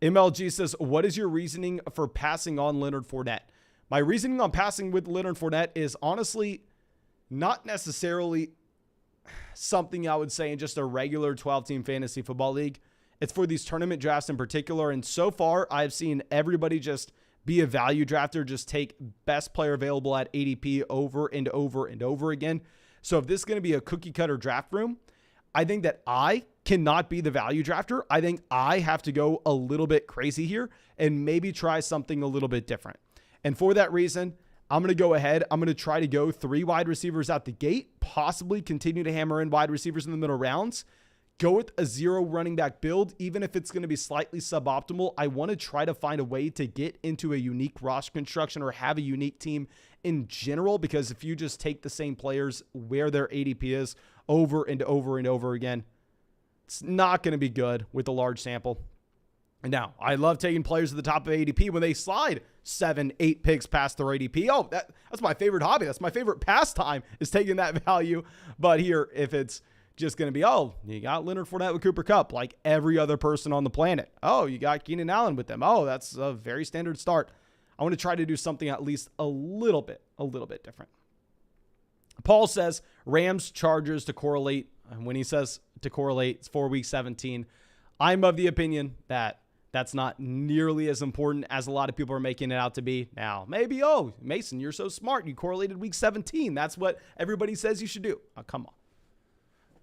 Speaker 1: MLG says, what is your reasoning for passing on Leonard Fournette? My reasoning on passing with Leonard Fournette is honestly not necessarily something I would say in just a regular 12-team fantasy football league. It's for these tournament drafts in particular. And so far, I've seen everybody just be a value drafter, just take best player available at ADP over and over and over again. So if this is going to be a cookie cutter draft room, I think that I cannot be the value drafter. I think I have to go a little bit crazy here and maybe try something a little bit different. And for that reason, I'm going to go ahead. I'm going to try to go 3 wide receivers out the gate, possibly continue to hammer in wide receivers in the middle rounds. Go with a 0 running back build, even if it's going to be slightly suboptimal. I want to try to find a way to get into a unique roster construction or have a unique team in general, because if you just take the same players where their ADP is over and over and over again, it's not going to be good with a large sample. And now, I love taking players at the top of ADP when they slide 7, 8 picks past their ADP. Oh, that's my favorite hobby. That's my favorite pastime, is taking that value. But here, if it's just going to be, oh, you got Leonard Fournette with Cooper Kupp like every other person on the planet. Oh, you got Keenan Allen with them. Oh, that's a very standard start. I want to try to do something at least a little bit different. Paul says Rams, Chargers to correlate. And when he says to correlate, it's for week 17. I'm of the opinion that that's not nearly as important as a lot of people are making it out to be. Now, maybe, oh, Mason, you're so smart. You correlated week 17. That's what everybody says you should do. Oh, come on.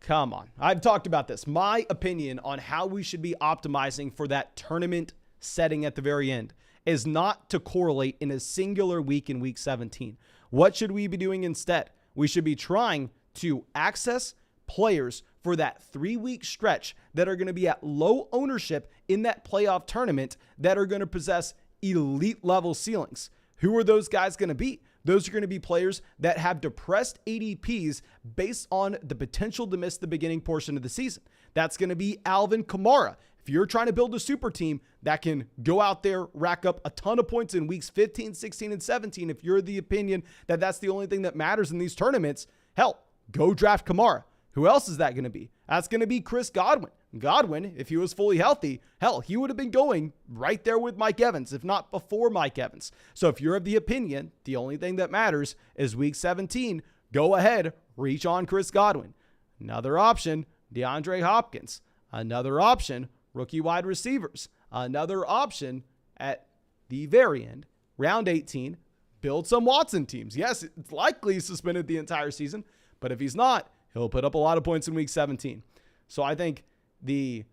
Speaker 1: Come on. I've talked about this. My opinion on how we should be optimizing for that tournament setting at the very end is not to correlate in a singular week in week 17. What should we be doing instead? We should be trying to access players for that 3-week stretch that are going to be at low ownership in that playoff tournament that are going to possess elite level ceilings. Who are those guys going to be? Those are going to be players that have depressed ADPs based on the potential to miss the beginning portion of the season. That's going to be Alvin Kamara. If you're trying to build a super team that can go out there, rack up a ton of points in weeks 15, 16, and 17, if you're of the opinion that that's the only thing that matters in these tournaments, hell, go draft Kamara. Who else is that going to be? That's going to be Chris Godwin. Godwin, if he was fully healthy, hell, he would have been going right there with Mike Evans, if not before Mike Evans. So if you're of the opinion, the only thing that matters is week 17, go ahead, reach on Chris Godwin. Another option, DeAndre Hopkins. Another option, rookie wide receivers. Another option at the very end, round 18, build some Watson teams. Yes, it's likely he's suspended the entire season, but if he's not, he'll put up a lot of points in week 17. So I think the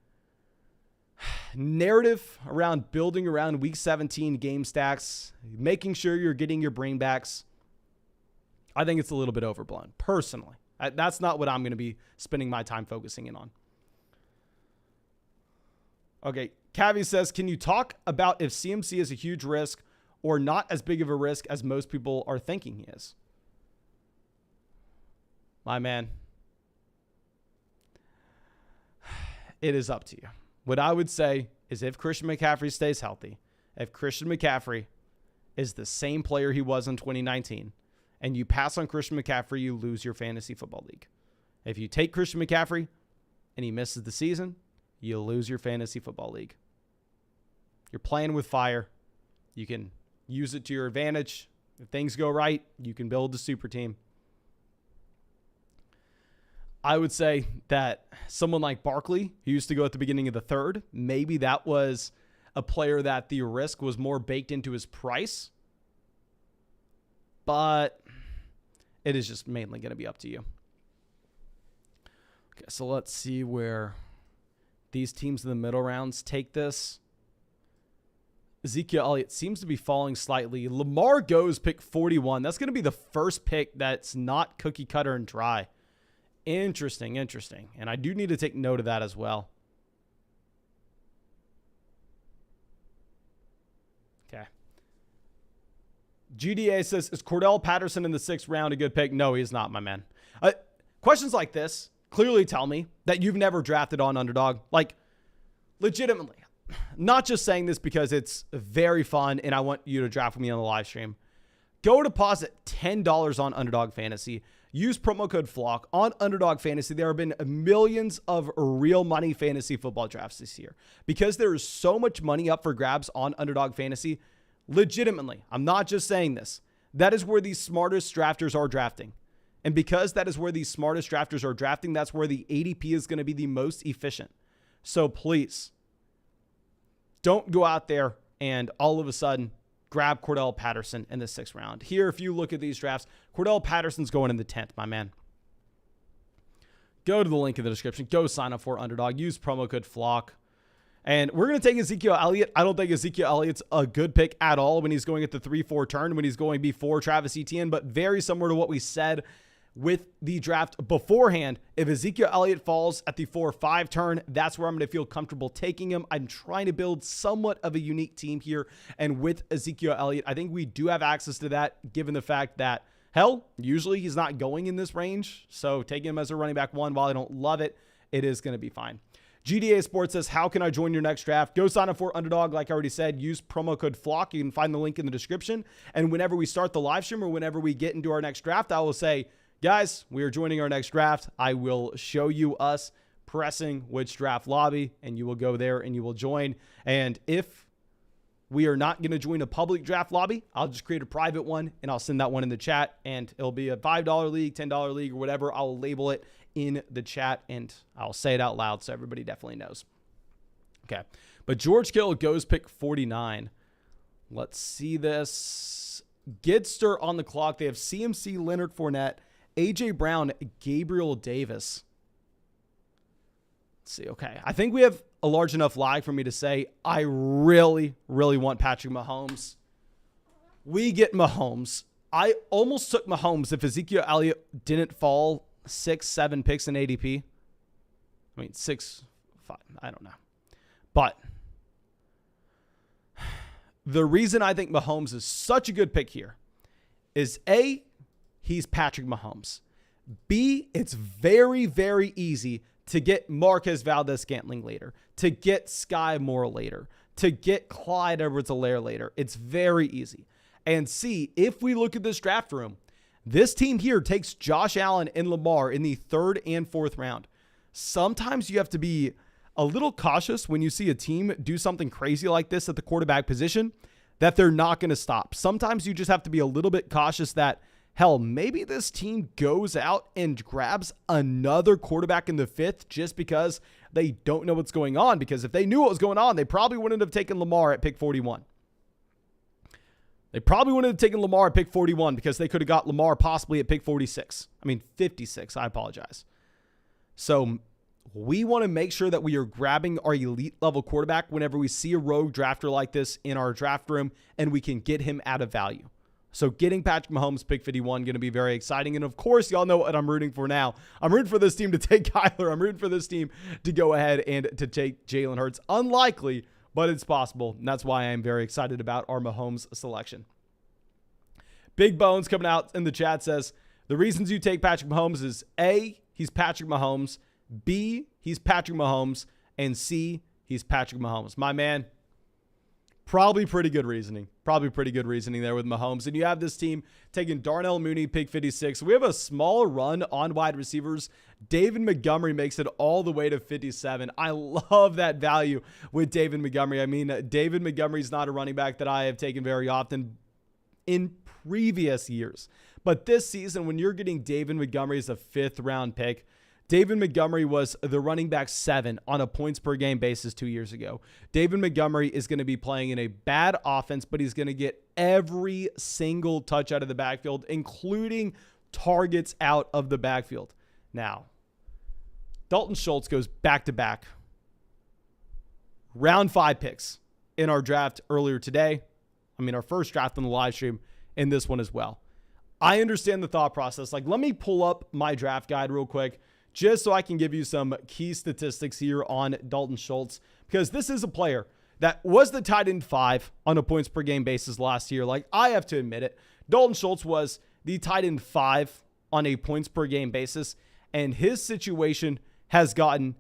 Speaker 1: narrative around building around week 17 game stacks, making sure you're getting your bringbacks, I think it's a little bit overblown, personally. That's not what I'm going to be spending my time focusing in on. Okay, Cavi says, can you talk about if CMC is a huge risk or not as big of a risk as most people are thinking he is? My man, it is up to you. What I would say is if Christian McCaffrey stays healthy, if Christian McCaffrey is the same player he was in 2019, and you pass on Christian McCaffrey, you lose your fantasy football league. If you take Christian McCaffrey and he misses the season, you lose your fantasy football league. You're playing with fire. You can use it to your advantage. If things go right, you can build a super team. I would say that someone like Barkley, who used to go at the beginning of the third, maybe that was a player that the risk was more baked into his price. But it is just mainly going to be up to you. Okay, so let's see where these teams in the middle rounds take this. Ezekiel Elliott seems to be falling slightly. Lamar goes pick 41. That's going to be the first pick that's not cookie cutter and dry. Interesting. And I do need to take note of that as well. Okay. GDA says, is Cordell Patterson in the 6th round a good pick? No, he's not, my man. Questions like this clearly tell me that you've never drafted on Underdog. Like, legitimately. Not just saying this because it's very fun and I want you to draft with me on the live stream. Go deposit $10 on Underdog Fantasy. Use promo code FLOCK on Underdog Fantasy. There have been millions of real money fantasy football drafts this year. Because there is so much money up for grabs on Underdog Fantasy, legitimately, I'm not just saying this, that is where the smartest drafters are drafting. And because that is where the smartest drafters are drafting, that's where the ADP is going to be the most efficient. So please, don't go out there and all of a sudden grab Cordell Patterson in the 6th round. Here, if you look at these drafts, Cordell Patterson's going in the 10th, my man. Go to the link in the description. Go sign up for Underdog. Use promo code FLOCK. And we're going to take Ezekiel Elliott. I don't think Ezekiel Elliott's a good pick at all when he's going at the 3-4 turn, when he's going before Travis Etienne, but very similar to what we said with the draft beforehand. If Ezekiel Elliott falls at the 4-5 turn, that's where I'm going to feel comfortable taking him. I'm trying to build somewhat of a unique team here. And with Ezekiel Elliott, I think we do have access to that, given the fact that, hell, usually he's not going in this range. So taking him as a running back 1, while I don't love it, it is going to be fine. GDA Sports says, how can I join your next draft? Go sign up for Underdog. Like I already said, use promo code FLOCK. You can find the link in the description. And whenever we start the live stream or whenever we get into our next draft, I will say, guys, we are joining our next draft. I will show you us pressing which draft lobby, and you will go there and you will join. And if we are not going to join a public draft lobby, I'll just create a private one, and I'll send that one in the chat, and it'll be a $5 league, $10 league, or whatever. I'll label it in the chat, and I'll say it out loud so everybody definitely knows. Okay, but George Kittle goes pick 49. Let's see this. Gidster on the clock. They have CMC, Leonard Fournette, A.J. Brown, Gabriel Davis. Let's see. Okay. I think we have a large enough lag for me to say I really, really want Patrick Mahomes. We get Mahomes. I almost took Mahomes if Ezekiel Elliott didn't fall 6-7 picks in ADP. I mean, 6-5. I don't know. But the reason I think Mahomes is such a good pick here is A, he's Patrick Mahomes. B, it's very, very easy to get Marquez Valdes-Scantling later, to get Sky Moore later, to get Clyde Edwards-Helaire later. It's very easy. And C, if we look at this draft room, this team here takes Josh Allen and Lamar in the 3rd and 4th round. Sometimes you have to be a little cautious when you see a team do something crazy like this at the quarterback position, that they're not going to stop. Sometimes you just have to be a little bit cautious that, hell, maybe this team goes out and grabs another quarterback in the 5th just because they don't know what's going on. Because if they knew what was going on, they probably wouldn't have taken Lamar at pick 41. They probably wouldn't have taken Lamar at pick 41 because they could have got Lamar possibly at pick 46. I mean, 56. I apologize. So we want to make sure that we are grabbing our elite level quarterback whenever we see a rogue drafter like this in our draft room and we can get him at a value. So getting Patrick Mahomes pick 51 going to be very exciting. And of course, y'all know what I'm rooting for now. I'm rooting for this team to take Kyler. I'm rooting for this team to go ahead and to take Jalen Hurts. Unlikely, but it's possible. And that's why I'm very excited about our Mahomes selection. Big Bones coming out in the chat says, the reasons you take Patrick Mahomes is A, he's Patrick Mahomes. B, he's Patrick Mahomes. And C, he's Patrick Mahomes. My man, Probably pretty good reasoning. Probably pretty good reasoning there with Mahomes. And you have this team taking Darnell Mooney, pick 56. We have a small run on wide receivers. David Montgomery makes it all the way to 57. I love that value with David Montgomery. I mean, David Montgomery is not a running back that I have taken very often in previous years. But this season, when you're getting David Montgomery as a 5th round pick, David Montgomery was the running back 7 on a points per game basis 2 years ago. David Montgomery is going to be playing in a bad offense, but he's going to get every single touch out of the backfield, including targets out of the backfield. Now, Dalton Schultz goes back-to-back round 5 picks in our draft earlier today. I mean, our first draft on the live stream, and this one as well. I understand the thought process. Like, let me pull up my draft guide real quick, just so I can give you some key statistics here on Dalton Schultz, because this is a player that was the tight end 5 on a points per game basis last year. Like, I have to admit it. Dalton Schultz was the tight end 5 on a points per game basis, and his situation has gotten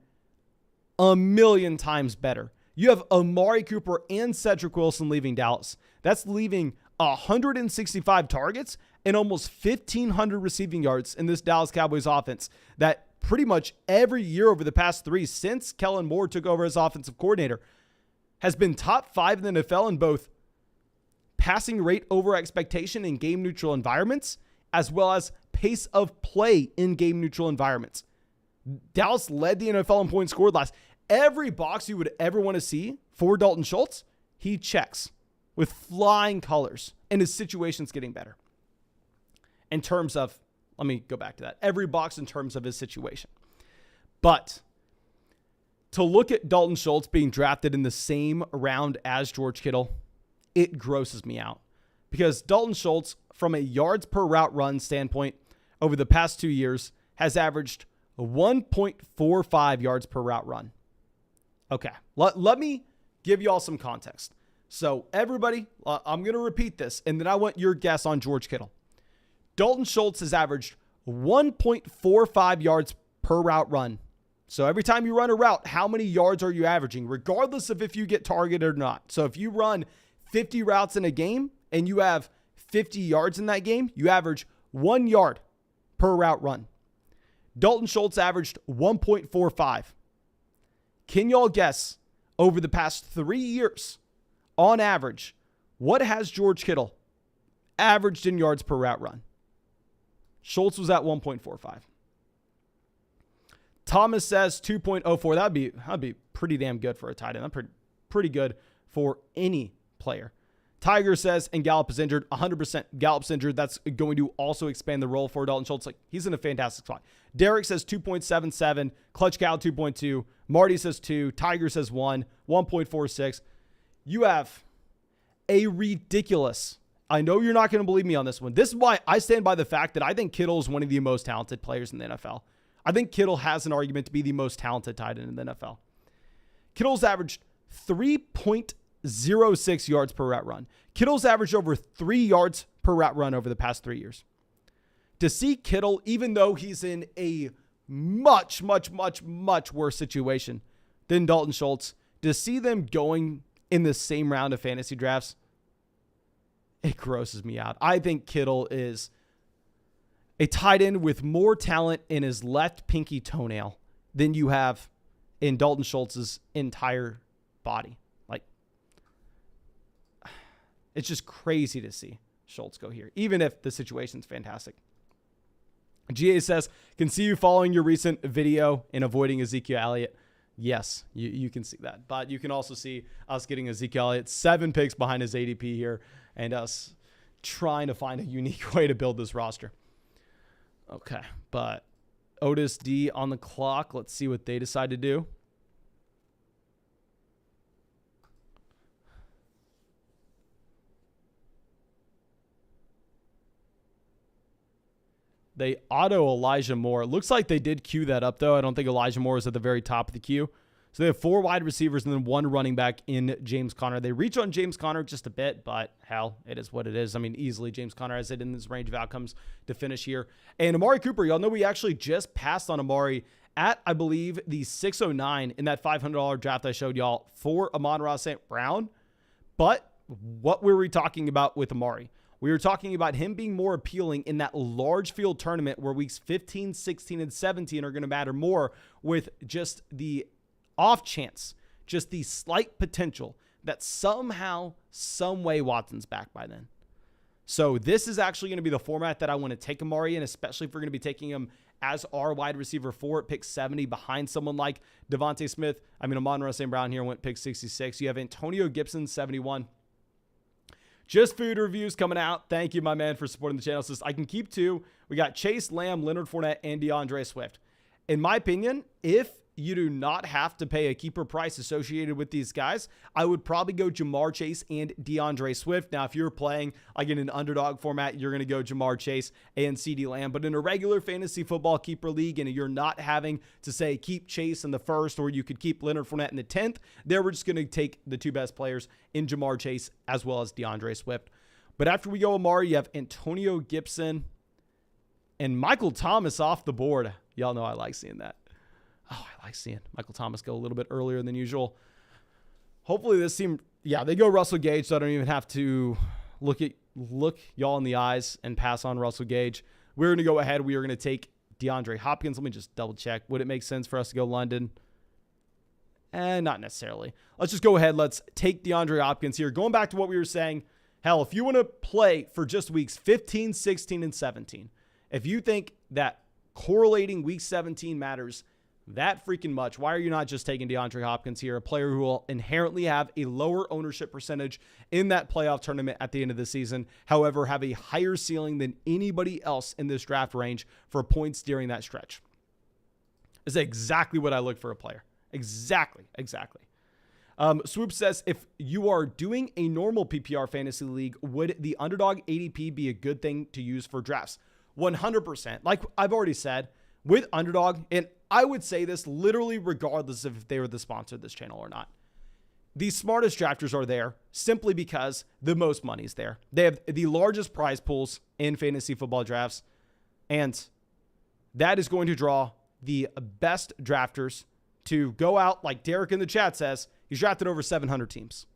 Speaker 1: a million times better. You have Amari Cooper and Cedric Wilson leaving Dallas. That's leaving 165 targets and almost 1,500 receiving yards in this Dallas Cowboys offense that pretty much every year over the past 3 since Kellen Moore took over as offensive coordinator has been top 5 in the NFL in both passing rate over expectation in game neutral environments, as well as pace of play in game neutral environments. Dallas led the NFL in points scored last. Every box you would ever want to see for Dalton Schultz, he checks with flying colors, and his situation's getting better. In terms of, let me go back to that. Every box in terms of his situation. But to look at Dalton Schultz being drafted in the same round as George Kittle, it grosses me out. Because Dalton Schultz, from a yards per route run standpoint, over the past 2 years, has averaged 1.45 yards per route run. Okay, let me give you all some context. So everybody, I'm going to repeat this, and then I want your guess on George Kittle. Dalton Schultz has averaged 1.45 yards per route run. So every time you run a route, how many yards are you averaging, regardless of if you get targeted or not? So if you run 50 routes in a game and you have 50 yards in that game, you average 1 yard per route run. Dalton Schultz averaged 1.45. Can y'all guess, over the past 3 years, on average, what has George Kittle averaged in yards per route run? Schultz was at 1.45. Thomas says 2.04. That'd be pretty damn good for a tight end. That's pretty good for any player. Tiger says, and Gallup is injured. 100% Gallup's injured. That's going to also expand the role for Dalton Schultz. Like, he's in a fantastic spot. Derek says 2.77. Clutch Cal 2.2. Marty says 2. Tiger says 1. 1.46. You have a ridiculous, I know you're not going to believe me on this one. This is why I stand by the fact that I think Kittle is one of the most talented players in the NFL. I think Kittle has an argument to be the most talented tight end in the NFL. Kittle's averaged 3.06 yards per route run. Kittle's averaged over 3 yards per route run over the past 3 years. To see Kittle, even though he's in a much worse situation than Dalton Schultz, to see them going in the same round of fantasy drafts, it grosses me out. I think Kittle is a tight end with more talent in his left pinky toenail than you have in Dalton Schultz's entire body. Like, it's just crazy to see Schultz go here, even if the situation's fantastic. GA says, can see you following your recent video and avoiding Ezekiel Elliott. Yes, you can see that. But you can also see us getting Ezekiel Elliott 7 picks behind his ADP here and us trying to find a unique way to build this roster. Okay, but Otis D on the clock. Let's see what they decide to do. They auto Elijah Moore. Looks like they did queue that up, though. I don't think Elijah Moore is at the very top of the queue. So they have 4 wide receivers and then 1 running back in James Conner. They reach on James Conner just a bit, but hell, it is what it is. I mean, easily James Conner has it in this range of outcomes to finish here. And Amari Cooper, y'all know we actually just passed on Amari at, I believe, the 609 in that $500 draft I showed y'all for Amon-Ra St. Brown. But what were we talking about with Amari? We were talking about him being more appealing in that large field tournament where weeks 15, 16, and 17 are going to matter more, with just the off chance, just the slight potential that somehow, some way Watson's back by then. So this is actually going to be the format that I want to take Amari in, especially if we're going to be taking him as our wide receiver 4 at pick 70 behind someone like Devontae Smith. I mean, Amon-Ra St. Brown here went pick 66. You have Antonio Gibson, 71. Just food reviews coming out. Thank you, my man, for supporting the channel. Says I can keep 2. We got Chase, Lamb, Leonard Fournette, and DeAndre Swift. In my opinion, if you do not have to pay a keeper price associated with these guys, I would probably go Ja'Marr Chase and DeAndre Swift. Now, if you're playing like in an underdog format, you're going to go Ja'Marr Chase and CeeDee Lamb. But in a regular fantasy football keeper league, and you're not having to say keep Chase in the 1st, or you could keep Leonard Fournette in the 10th, there we're just going to take the 2 best players in Ja'Marr Chase as well as DeAndre Swift. But after we go Amari, you have Antonio Gibson and Michael Thomas off the board. Y'all know I like seeing that. Oh, I like seeing Michael Thomas go a little bit earlier than usual. Hopefully this team, they go Russell Gage, so I don't even have to look y'all in the eyes and pass on Russell Gage. We're going to go ahead. We are going to take DeAndre Hopkins. Let me just double check. Would it make sense for us to go London? Not necessarily. Let's just go ahead. Let's take DeAndre Hopkins here. Going back to what we were saying, hell, if you want to play for just weeks 15, 16, and 17, if you think that correlating week 17 matters that freaking much, why are you not just taking DeAndre Hopkins here, a player who will inherently have a lower ownership percentage in that playoff tournament at the end of the season, however, have a higher ceiling than anybody else in this draft range for points during that stretch? Is exactly what I look for a player. Exactly. Swoop says, if you are doing a normal PPR fantasy league, would the underdog ADP be a good thing to use for drafts? 100%. Like I've already said, with underdog, and I would say this literally regardless of if they were the sponsor of this channel or not, the smartest drafters are there simply because the most money's there. They have the largest prize pools in fantasy football drafts, and that is going to draw the best drafters to go out, like Derek in the chat says, he's drafted over 700 teams.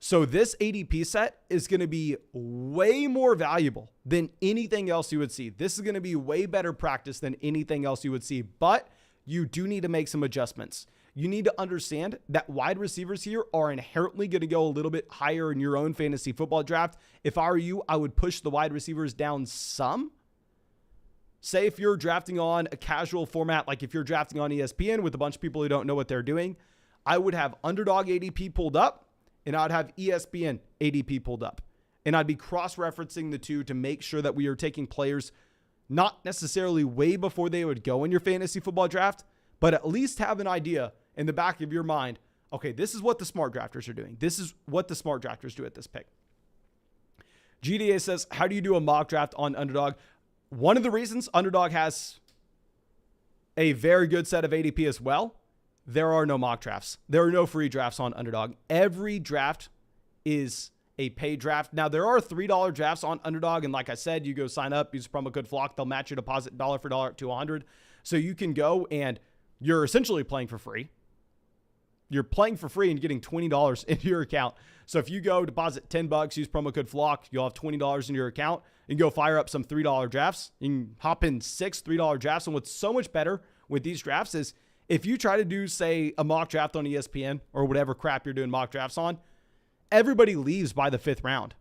Speaker 1: So this ADP set is going to be way more valuable than anything else you would see. This is going to be way better practice than anything else you would see, but you do need to make some adjustments. You need to understand that wide receivers here are inherently going to go a little bit higher in your own fantasy football draft. If I were you, I would push the wide receivers down some. Say if you're drafting on a casual format, like if you're drafting on ESPN with a bunch of people who don't know what they're doing, I would have underdog ADP pulled up, and I'd have ESPN ADP pulled up. And I'd be cross-referencing the two to make sure that we are taking players not necessarily way before they would go in your fantasy football draft, but at least have an idea in the back of your mind, okay, this is what the smart drafters are doing. This is what the smart drafters do at this pick. GDA says, how do you do a mock draft on underdog? One of the reasons underdog has a very good set of ADP as well, there are no mock drafts. There are no free drafts on underdog. Every draft is a paid draft. Now, there are $3 drafts on underdog. And like I said, you go sign up, use promo code FLOCK. They'll match your deposit dollar for dollar up to 100. So you can go and you're essentially playing for free. You're playing for free and getting $20 into your account. So if you go deposit $10, use promo code FLOCK, you'll have $20 in your account and go fire up some $3 drafts. You can hop in 6 $3 drafts. And what's so much better with these drafts is if you try to do, say, a mock draft on ESPN or whatever crap you're doing mock drafts on, everybody leaves by the 5th round.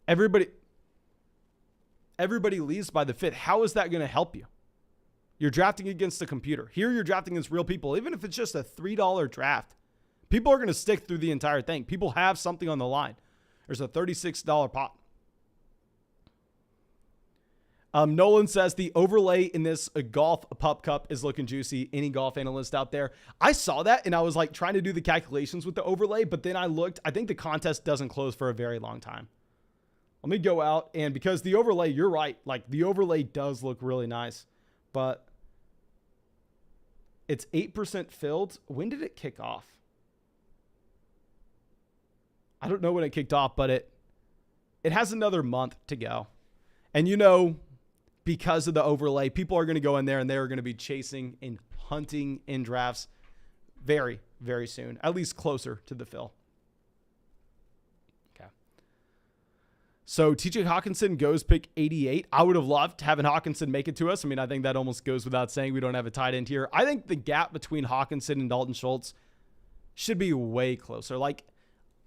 Speaker 1: Everybody leaves by the 5th. How is that going to help you? You're drafting against a computer. Here you're drafting against real people. Even if it's just a $3 draft, people are going to stick through the entire thing. People have something on the line. There's a $36 pot. Nolan says the overlay in this golf pup cup is looking juicy. Any golf analyst out there? I saw that and I was like trying to do the calculations with the overlay, but then I looked, I think the contest doesn't close for a very long time. Let me go out, and because the overlay, you're right. Like the overlay does look really nice, but it's 8% filled. When did it kick off? I don't know when it kicked off, but it has another month to go. And you know, because of the overlay. People are going to go in there and they're going to be chasing and hunting in drafts very, very soon, at least closer to the fill. Okay. So TJ Hawkinson goes pick 88. I would have loved having Hawkinson make it to us. I mean, I think that almost goes without saying. We don't have a tight end here. I think the gap between Hawkinson and Dalton Schultz should be way closer. Like,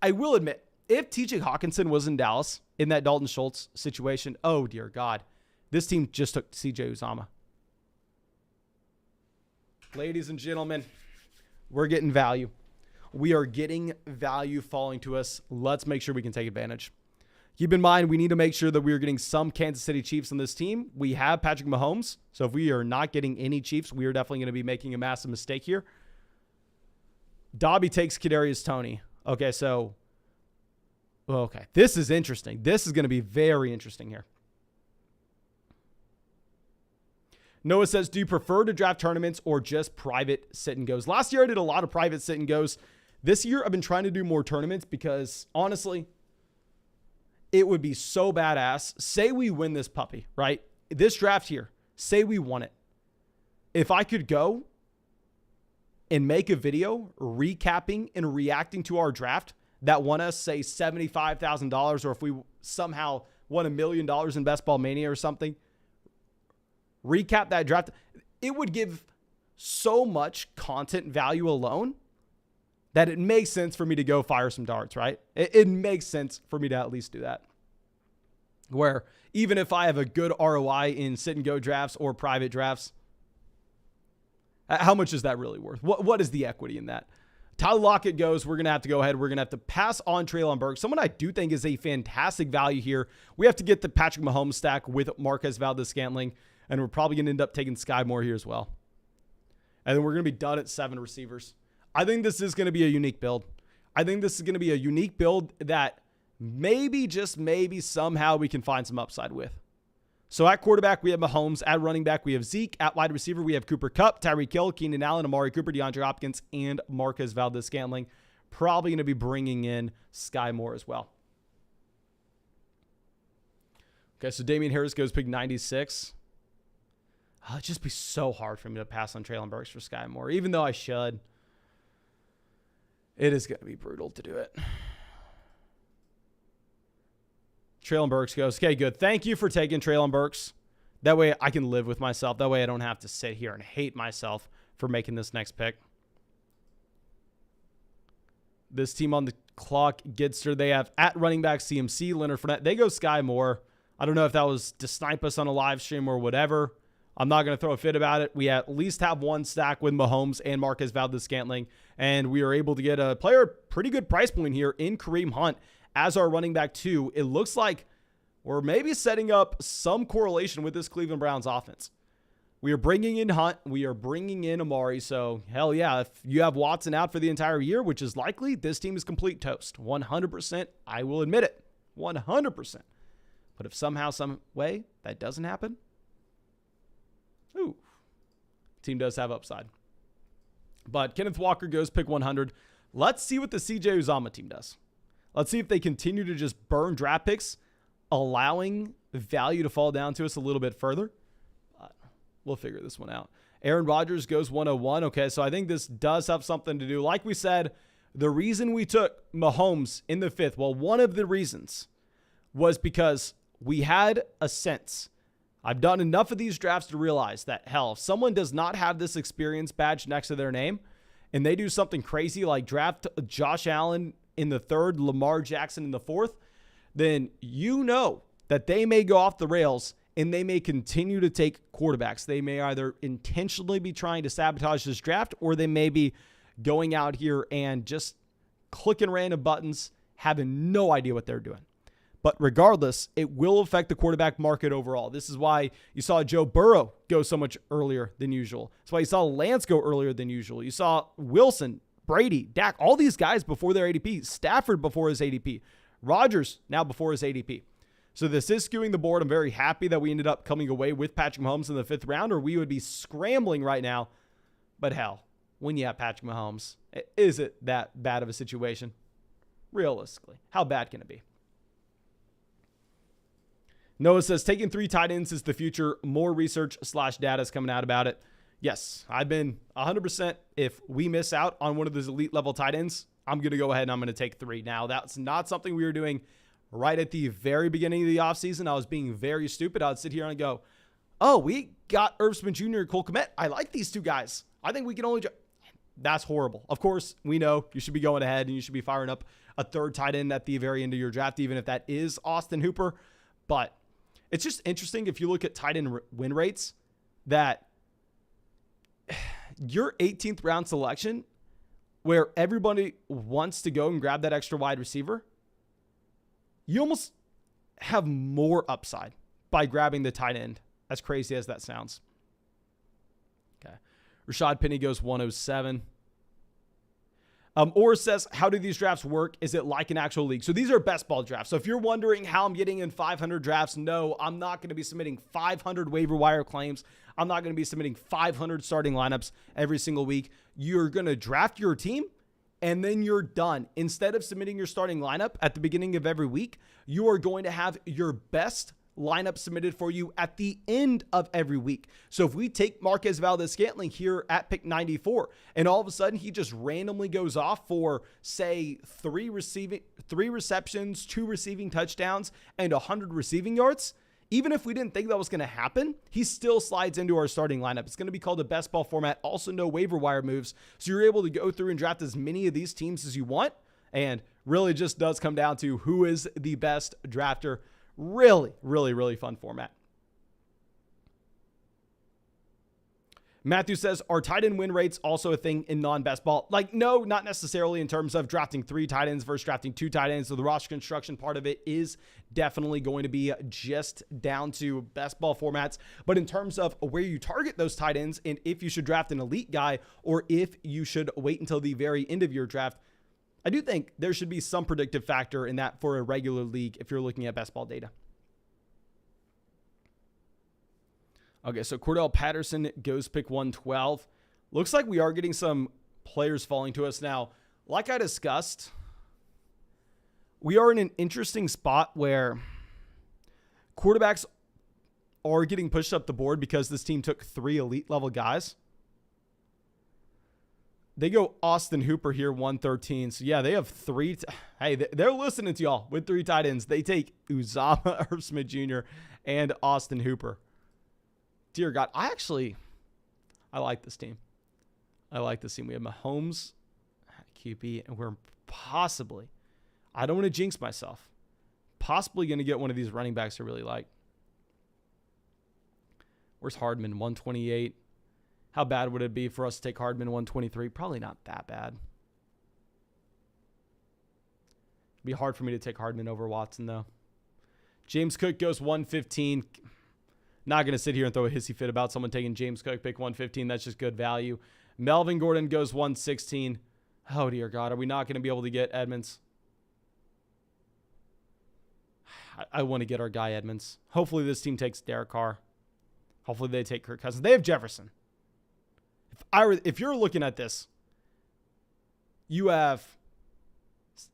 Speaker 1: I will admit, if TJ Hawkinson was in Dallas in that Dalton Schultz situation, oh dear God, this team just took CJ Uzomah. Ladies and gentlemen, we're getting value. We are getting value falling to us. Let's make sure we can take advantage. Keep in mind, we need to make sure that we are getting some Kansas City Chiefs on this team. We have Patrick Mahomes, so if we are not getting any Chiefs, we are definitely going to be making a massive mistake here. Dobby takes Kadarius Toney. Okay, so, okay, this is interesting. This is going to be very interesting here. Noah says, do you prefer to draft tournaments or just private sit and goes? Last year, I did a lot of private sit and goes. This year, I've been trying to do more tournaments because, honestly, it would be so badass. Say we win this puppy, right? This draft here, say we won it. If I could go and make a video recapping and reacting to our draft that won us, say, $75,000, or if we somehow won $1 million in Best Ball Mania or something, recap that draft, it would give so much content value alone that it makes sense for me to go fire some darts, right? It makes sense for me to at least do that. Where even if I have a good ROI in sit and go drafts or private drafts, how much is that really worth? What is the equity in that? Tyler Lockett goes. We're going to have to go ahead. We're going to have to pass on Treylon Burks. Someone I do think is a fantastic value here. We have to get the Patrick Mahomes stack with Marquez Valdes-Scantling. And we're probably going to end up taking Sky Moore here as well. And then we're going to be done at 7 receivers. I think this is going to be a unique build. I think this is going to be a unique build that maybe, just maybe, somehow we can find some upside with. So at quarterback, we have Mahomes. At running back, we have Zeke. At wide receiver, we have Cooper Kupp, Tyreek Hill, Keenan Allen, Amari Cooper, DeAndre Hopkins, and Marquez Valdes-Scantling. Probably going to be bringing in Sky Moore as well. Okay, so Damian Harris goes pick 96. Oh, it'd just be so hard for me to pass on Treylon Burks for Sky Moore, even though I should. It is going to be brutal to do it. Treylon Burks goes, okay, good. Thank you for taking Treylon Burks. That way I can live with myself. That way I don't have to sit here and hate myself for making this next pick. This team on the clock, Gidster, they have at running back CMC, Leonard Fournette. They go Sky Moore. I don't know if that was to snipe us on a live stream or whatever. I'm not going to throw a fit about it. We at least have one stack with Mahomes and Marquez Valdes-Scantling, and we are able to get a player pretty good price point here in Kareem Hunt as our running back 2. It looks like we're maybe setting up some correlation with this Cleveland Browns offense. We are bringing in Hunt. We are bringing in Amari. So, hell yeah, if you have Watson out for the entire year, which is likely, this team is complete toast. 100%. I will admit it. 100%. But if somehow, some way that doesn't happen, ooh, team does have upside. But Kenneth Walker goes pick 100. Let's see what the CJ Uzomah team does. Let's see if they continue to just burn draft picks, allowing value to fall down to us a little bit further. We'll figure this one out. Aaron Rodgers goes 101. Okay, so I think this does have something to do. Like we said, the reason we took Mahomes in the 5th, well, one of the reasons was because we had a sense. I've done enough of these drafts to realize that, hell, if someone does not have this experience badge next to their name and they do something crazy like draft Josh Allen in the 3rd, Lamar Jackson in the 4th, then you know that they may go off the rails and they may continue to take quarterbacks. They may either intentionally be trying to sabotage this draft, or they may be going out here and just clicking random buttons, having no idea what they're doing. But regardless, it will affect the quarterback market overall. This is why you saw Joe Burrow go so much earlier than usual. That's why you saw Lance go earlier than usual. You saw Wilson, Brady, Dak, all these guys before their ADP. Stafford before his ADP. Rodgers now before his ADP. So this is skewing the board. I'm very happy that we ended up coming away with Patrick Mahomes in the 5th round, or we would be scrambling right now. But hell, when you have Patrick Mahomes, is it that bad of a situation? Realistically, how bad can it be? Noah says, taking 3 tight ends is the future. More research/data is coming out about it. Yes, I've been 100%. If we miss out on one of those elite level tight ends, I'm going to go ahead and I'm going to take 3. Now, that's not something we were doing right at the very beginning of the offseason. I was being very stupid. I'd sit here and go, oh, we got Irv Smith Jr. and Cole Kmet. I like these 2 guys. I think we can only... That's horrible. Of course, we know you should be going ahead and you should be firing up a 3rd tight end at the very end of your draft, even if that is Austin Hooper. But it's just interesting if you look at tight end win rates that your 18th round selection, where everybody wants to go and grab that extra wide receiver, you almost have more upside by grabbing the tight end, as crazy as that sounds. Okay. Rashad Penny goes 107. Or says, how do these drafts work? Is it like an actual league? So these are best ball drafts. So if you're wondering how I'm getting in 500 drafts, no, I'm not going to be submitting 500 waiver wire claims. I'm not going to be submitting 500 starting lineups every single week. You're going to draft your team and then you're done. Instead of submitting your starting lineup at the beginning of every week, you are going to have your best lineup submitted for you at the end of every week. So if we take Marquez Valdes-Scantling here at pick 94 and all of a sudden he just randomly goes off for, say, 3 receptions, 2 receiving touchdowns, and 100 receiving yards, even if we didn't think that was going to happen, he still slides into our starting lineup. It's going to be called a best ball format, also no waiver wire moves. So you're able to go through and draft as many of these teams as you want, and really just does come down to who is the best drafter. Really, really, really fun format. Matthew says, are tight end win rates also a thing in non-best ball? Like, no, not necessarily in terms of drafting 3 tight ends versus drafting 2 tight ends. So the roster construction part of it is definitely going to be just down to best ball formats. But in terms of where you target those tight ends and if you should draft an elite guy or if you should wait until the very end of your draft, I do think there should be some predictive factor in that for a regular league if you're looking at best ball data. Okay, so Cordell Patterson goes pick 112. Looks like we are getting some players falling to us now. Like I discussed, we are in an interesting spot where quarterbacks are getting pushed up the board because this team took 3 elite level guys. They go Austin Hooper here, 113. So, yeah, they have 3. Hey, they're listening to y'all with 3 tight ends. They take Uzomah, Irv Smith Jr., and Austin Hooper. Dear God, I like this team. I like this team. We have Mahomes at QB, and we're possibly, I don't want to jinx myself, possibly going to get one of these running backs I really like. Where's Hardman, 128? How bad would it be for us to take Hardman 123? Probably not that bad. It'd be hard for me to take Hardman over Watson, though. James Cook goes 115. Not going to sit here and throw a hissy fit about someone taking James Cook, pick 115. That's just good value. Melvin Gordon goes 116. Oh, dear God. Are we not going to be able to get Edmonds? I want to get our guy Edmonds. Hopefully this team takes Derek Carr. Hopefully they take Kirk Cousins. They have Jefferson. If you're looking at this, you have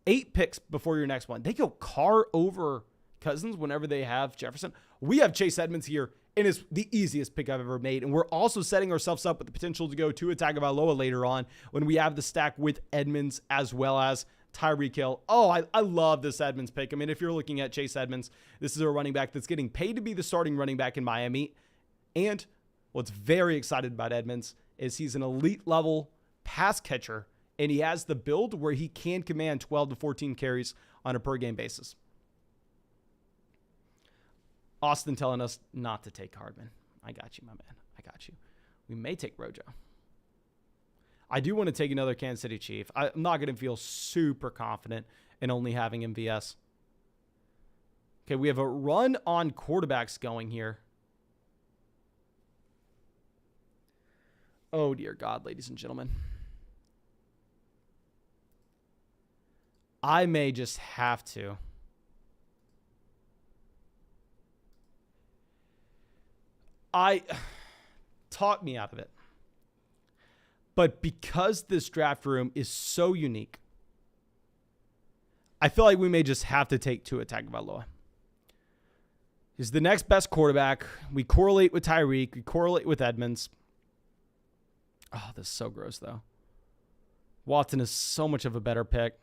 Speaker 1: 8 picks before your next one. They go Carr over Cousins whenever they have Jefferson. We have Chase Edmonds here, and it's the easiest pick I've ever made. And we're also setting ourselves up with the potential to go to Tagovailoa later on when we have the stack with Edmonds as well as Tyreek Hill. Oh, I love this Edmonds pick. I mean, if you're looking at Chase Edmonds, this is a running back that's getting paid to be the starting running back in Miami. And what's very excited about Edmonds is he's an elite level pass catcher, and he has the build where he can command 12 to 14 carries on a per game basis. Austin telling us not to take Hardman. I got you, my man. I got you. We may take Rojo. I do want to take another Kansas City Chief. I'm not going to feel super confident in only having MVS. Okay, we have a run on quarterbacks going here. Oh, dear God, ladies and gentlemen. I may just have to. Talk me out of it. But because this draft room is so unique, I feel like we may just have to take Tua Tagovailoa. He's the next best quarterback. We correlate with Tyreek. We correlate with Edmonds. Oh, this is so gross, though. Watson is so much of a better pick.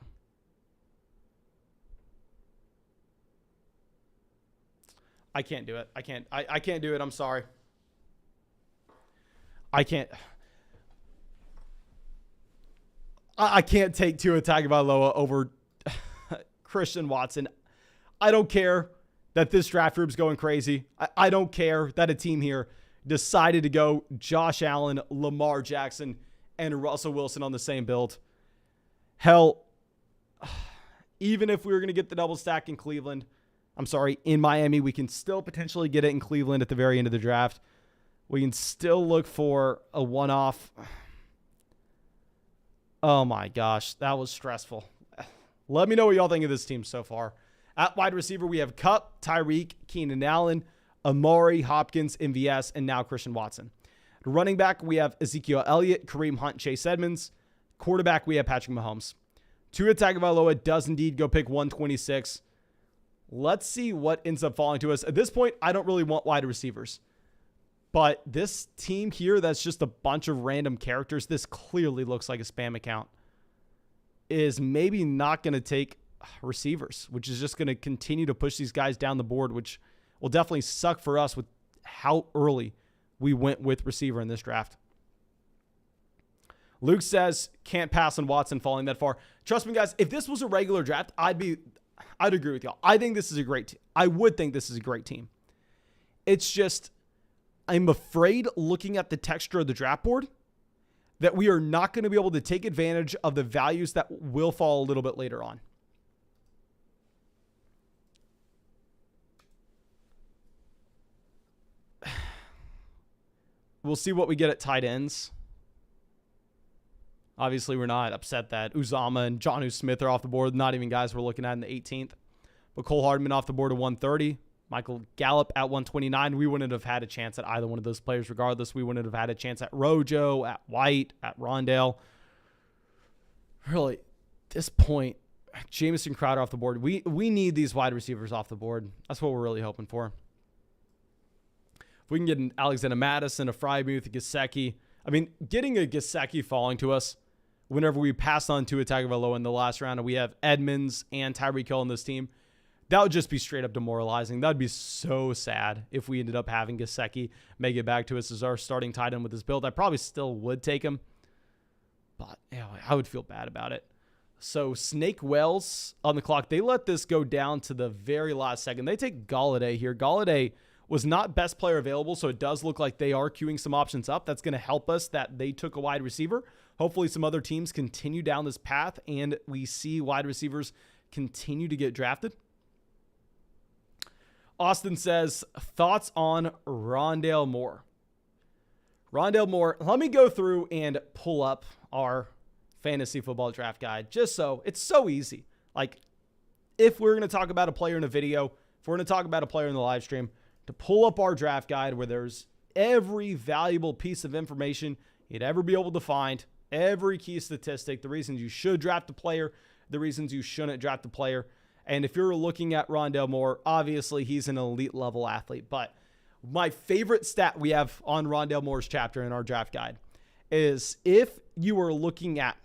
Speaker 1: I can't do it. I can't do it. I'm sorry. I can't take Tua Tagovailoa over Christian Watson. I don't care that this draft group's going crazy. I don't care that a team here decided to go Josh Allen, Lamar Jackson, and Russell Wilson on the same build. Hell, even if we were going to get the double stack in Cleveland, in Miami, we can still potentially get it in Cleveland at the very end of the draft. We can still look for a one-off. Oh my gosh, that was stressful. Let me know what y'all think of this team so far. At wide receiver, we have Kupp, Tyreek, Keenan Allen, Amari, Hopkins, MVS, and now Christian Watson. At running back, we have Ezekiel Elliott, Kareem Hunt, Chase Edmonds. Quarterback, we have Patrick Mahomes. Tua Tagovailoa does indeed go pick 126. Let's see what ends up falling to us. At this point, I don't really want wide receivers. But this team here that's just a bunch of random characters, this clearly looks like a spam account, is maybe not going to take receivers, which is just going to continue to push these guys down the board, which will definitely suck for us with how early we went with receiver in this draft. Luke says, can't pass on Watson falling that far. Trust me, guys, if this was a regular draft, I'd agree with y'all. I think this is a great team. I would think this is a great team. It's just, I'm afraid looking at the texture of the draft board that we are not going to be able to take advantage of the values that will fall a little bit later on. We'll see what we get at tight ends. Obviously, we're not upset that Uzama and Jonnu Smith are off the board. Not even guys we're looking at in the 18th. But Cole Hardman off the board at 130. Michael Gallup at 129. We wouldn't have had a chance at either one of those players regardless. We wouldn't have had a chance at Rojo, at White, at Rondale. Really, at this point, Jamison Crowder off the board. We need these wide receivers off the board. That's what we're really hoping for. If we can get an Alexander Madison, a Freiermuth, a Gesicki. I mean, getting a Gesicki falling to us whenever we pass on Tua Tagovailoa in the last round and we have Edmonds and Tyreek Hill on this team, that would just be straight up demoralizing. That would be so sad if we ended up having Gesicki make it back to us as our starting tight end with his build. I probably still would take him, but I would feel bad about it. So Snake Wells on the clock. They let this go down to the very last second. They take Golladay here. Golladay was not best player available, so it does look like they are queuing some options up. That's going to help us that they took a wide receiver. Hopefully some other teams continue down this path and we see wide receivers continue to get drafted. Austin says, thoughts on Rondale Moore? Rondale Moore, let me go through and pull up our fantasy football draft guide just so it's so easy. Like, if we're going to talk about a player in a video, if we're going to talk about a player in the live stream, to pull up our draft guide where there's every valuable piece of information you'd ever be able to find, every key statistic, the reasons you should draft a player, the reasons you shouldn't draft a player. And if you're looking at Rondale Moore, obviously he's an elite level athlete. But my favorite stat we have on Rondale Moore's chapter in our draft guide is if you are looking at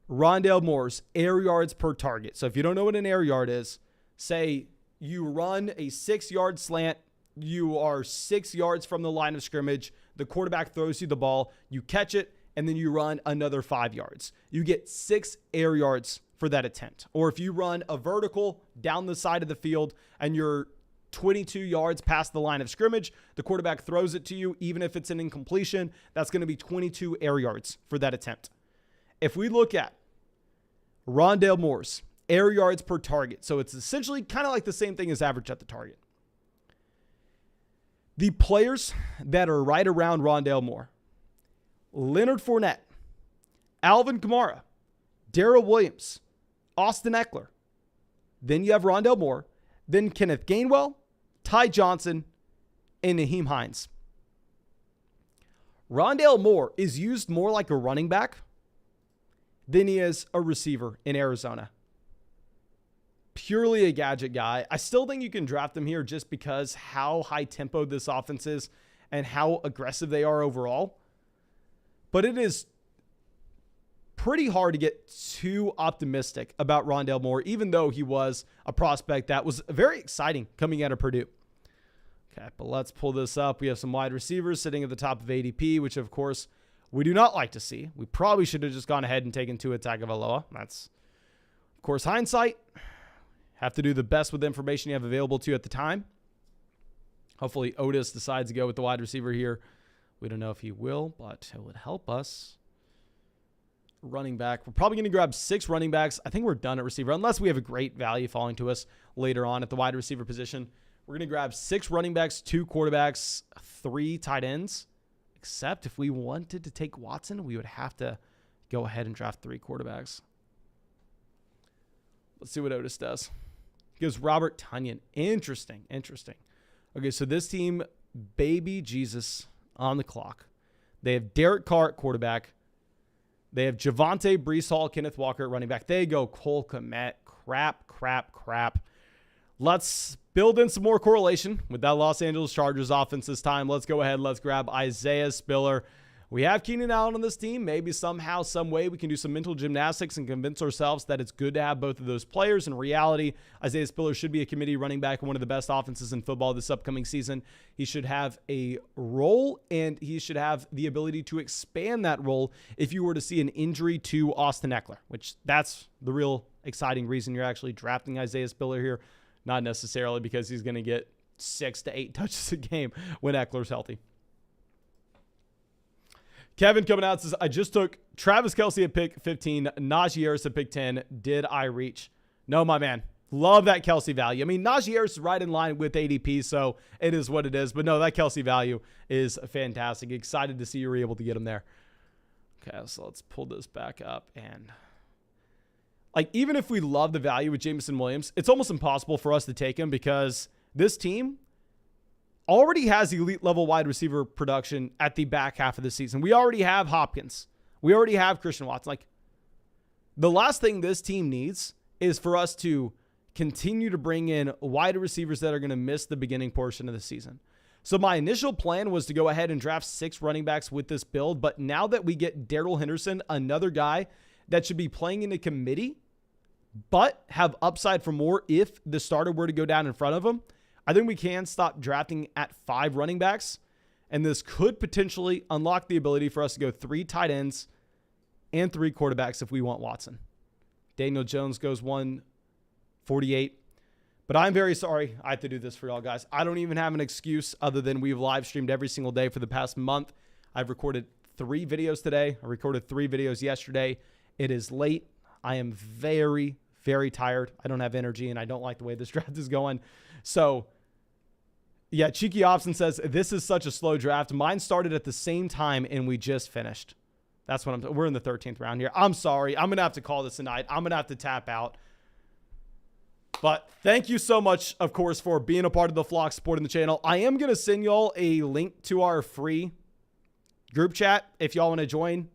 Speaker 1: Rondale Moore's air yards per target. So if you don't know what an air yard is, say you run a 6-yard slant, you are 6 yards from the line of scrimmage, the quarterback throws you the ball, you catch it, and then you run another 5 yards. You get 6 air yards for that attempt. Or if you run a vertical down the side of the field and you're 22 yards past the line of scrimmage, the quarterback throws it to you, even if it's an incompletion, that's going to be 22 air yards for that attempt. If we look at Rondale Moore's air yards per target, so it's essentially kind of like the same thing as average at the target. The players that are right around Rondale Moore: Leonard Fournette, Alvin Kamara, Darrell Williams, Austin Eckler. Then you have Rondale Moore, then Kenneth Gainwell, Ty Johnson, and Nyheim Hines. Rondale Moore is used more like a running back than he is a receiver in Arizona. purely a gadget guy. I still think you can draft him here just because how high tempo this offense is and how aggressive they are overall. But it is pretty hard to get too optimistic about Rondale Moore, even though he was a prospect that was very exciting coming out of Purdue. Okay, but let's pull this up. We have some wide receivers sitting at the top of ADP, which of course we do not like to see. We probably should have just gone ahead and taken Tua Tagovailoa. That's, of course, hindsight. Have to do the best with the information you have available to you at the time. Hopefully Otis decides to go with the wide receiver here. We don't know if he will, but it would help us. Running back. We're probably going to grab 6 running backs. I think we're done at receiver, unless we have a great value falling to us later on at the wide receiver position. We're going to grab 6 running backs, 2 quarterbacks, 3 tight ends. Except if we wanted to take Watson, we would have to go ahead and draft 3 quarterbacks. Let's see what Otis does. He goes Robert Tonyan. Interesting. Okay, so this team, baby Jesus on the clock. They have Derek Carr at quarterback. They have Javonte, Breece Hall, Kenneth Walker at running back. They go Cole Kmet. Crap. Let's build in some more correlation with that Los Angeles Chargers offense this time. Let's go ahead. Let's grab Isaiah Spiller. We have Keenan Allen on this team. Maybe somehow, some way, we can do some mental gymnastics and convince ourselves that it's good to have both of those players. In reality, Isaiah Spiller should be a committee running back in one of the best offenses in football this upcoming season. He should have a role, and he should have the ability to expand that role if you were to see an injury to Austin Eckler, which that's the real exciting reason you're actually drafting Isaiah Spiller here, not necessarily because he's going to get 6 to 8 touches a game when Eckler's healthy. Kevin coming out says, I just took Travis Kelce at pick 15, Najee Harris at pick 10. Did I reach? No, my man. Love that Kelce value. I mean, Najee Harris is right in line with ADP, so it is what it is. But no, that Kelce value is fantastic. Excited to see you were able to get him there. Okay, so let's pull this back up. And like, even if we love the value with Jameson Williams, it's almost impossible for us to take him because this team already has elite level wide receiver production at the back half of the season. We already have Hopkins. We already have Christian Watson. Like, the last thing this team needs is for us to continue to bring in wide receivers that are going to miss the beginning portion of the season. So my initial plan was to go ahead and draft 6 running backs with this build. But now that we get Darrell Henderson, another guy that should be playing in a committee, but have upside for more if the starter were to go down in front of him, I think we can stop drafting at 5 running backs, and this could potentially unlock the ability for us to go 3 tight ends and 3 quarterbacks if we want Watson. Daniel Jones goes 148. But I'm very sorry I have to do this for y'all guys. I don't even have an excuse other than we've live streamed every single day for the past month. I've recorded 3 videos today. I recorded 3 videos yesterday. It is late. I am very, very tired. I don't have energy, and I don't like the way this draft is going. So, yeah, Cheeky Opson says, this is such a slow draft. Mine started at the same time, and we just finished. That's what we're in the 13th round here. I'm sorry. I'm going to have to call this a night. I'm going to have to tap out. But thank you so much, of course, for being a part of the flock, supporting the channel. I am going to send y'all a link to our free group chat if y'all want to join.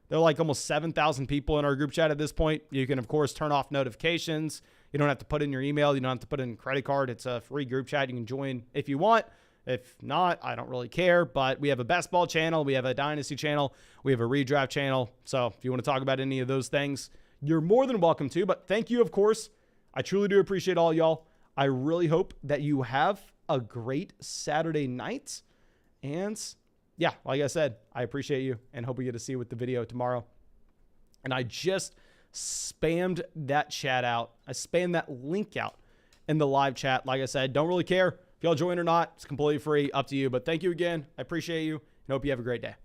Speaker 1: There are like almost 7,000 people in our group chat at this point. You can, of course, turn off notifications. You don't have to put in your email. You don't have to put in a credit card. It's a free group chat. You can join if you want. If not, I don't really care. But we have a best ball channel. We have a dynasty channel. We have a redraft channel. So if you want to talk about any of those things, you're more than welcome to. But thank you, of course. I truly do appreciate all y'all. I really hope that you have a great Saturday night. And yeah, like I said, I appreciate you and hope we get to see you with the video tomorrow. And I just spammed that chat out. I spammed that link out in the live chat. Like I said, don't really care if y'all join or not. It's completely free, up to you. But thank you again. I appreciate you and hope you have a great day.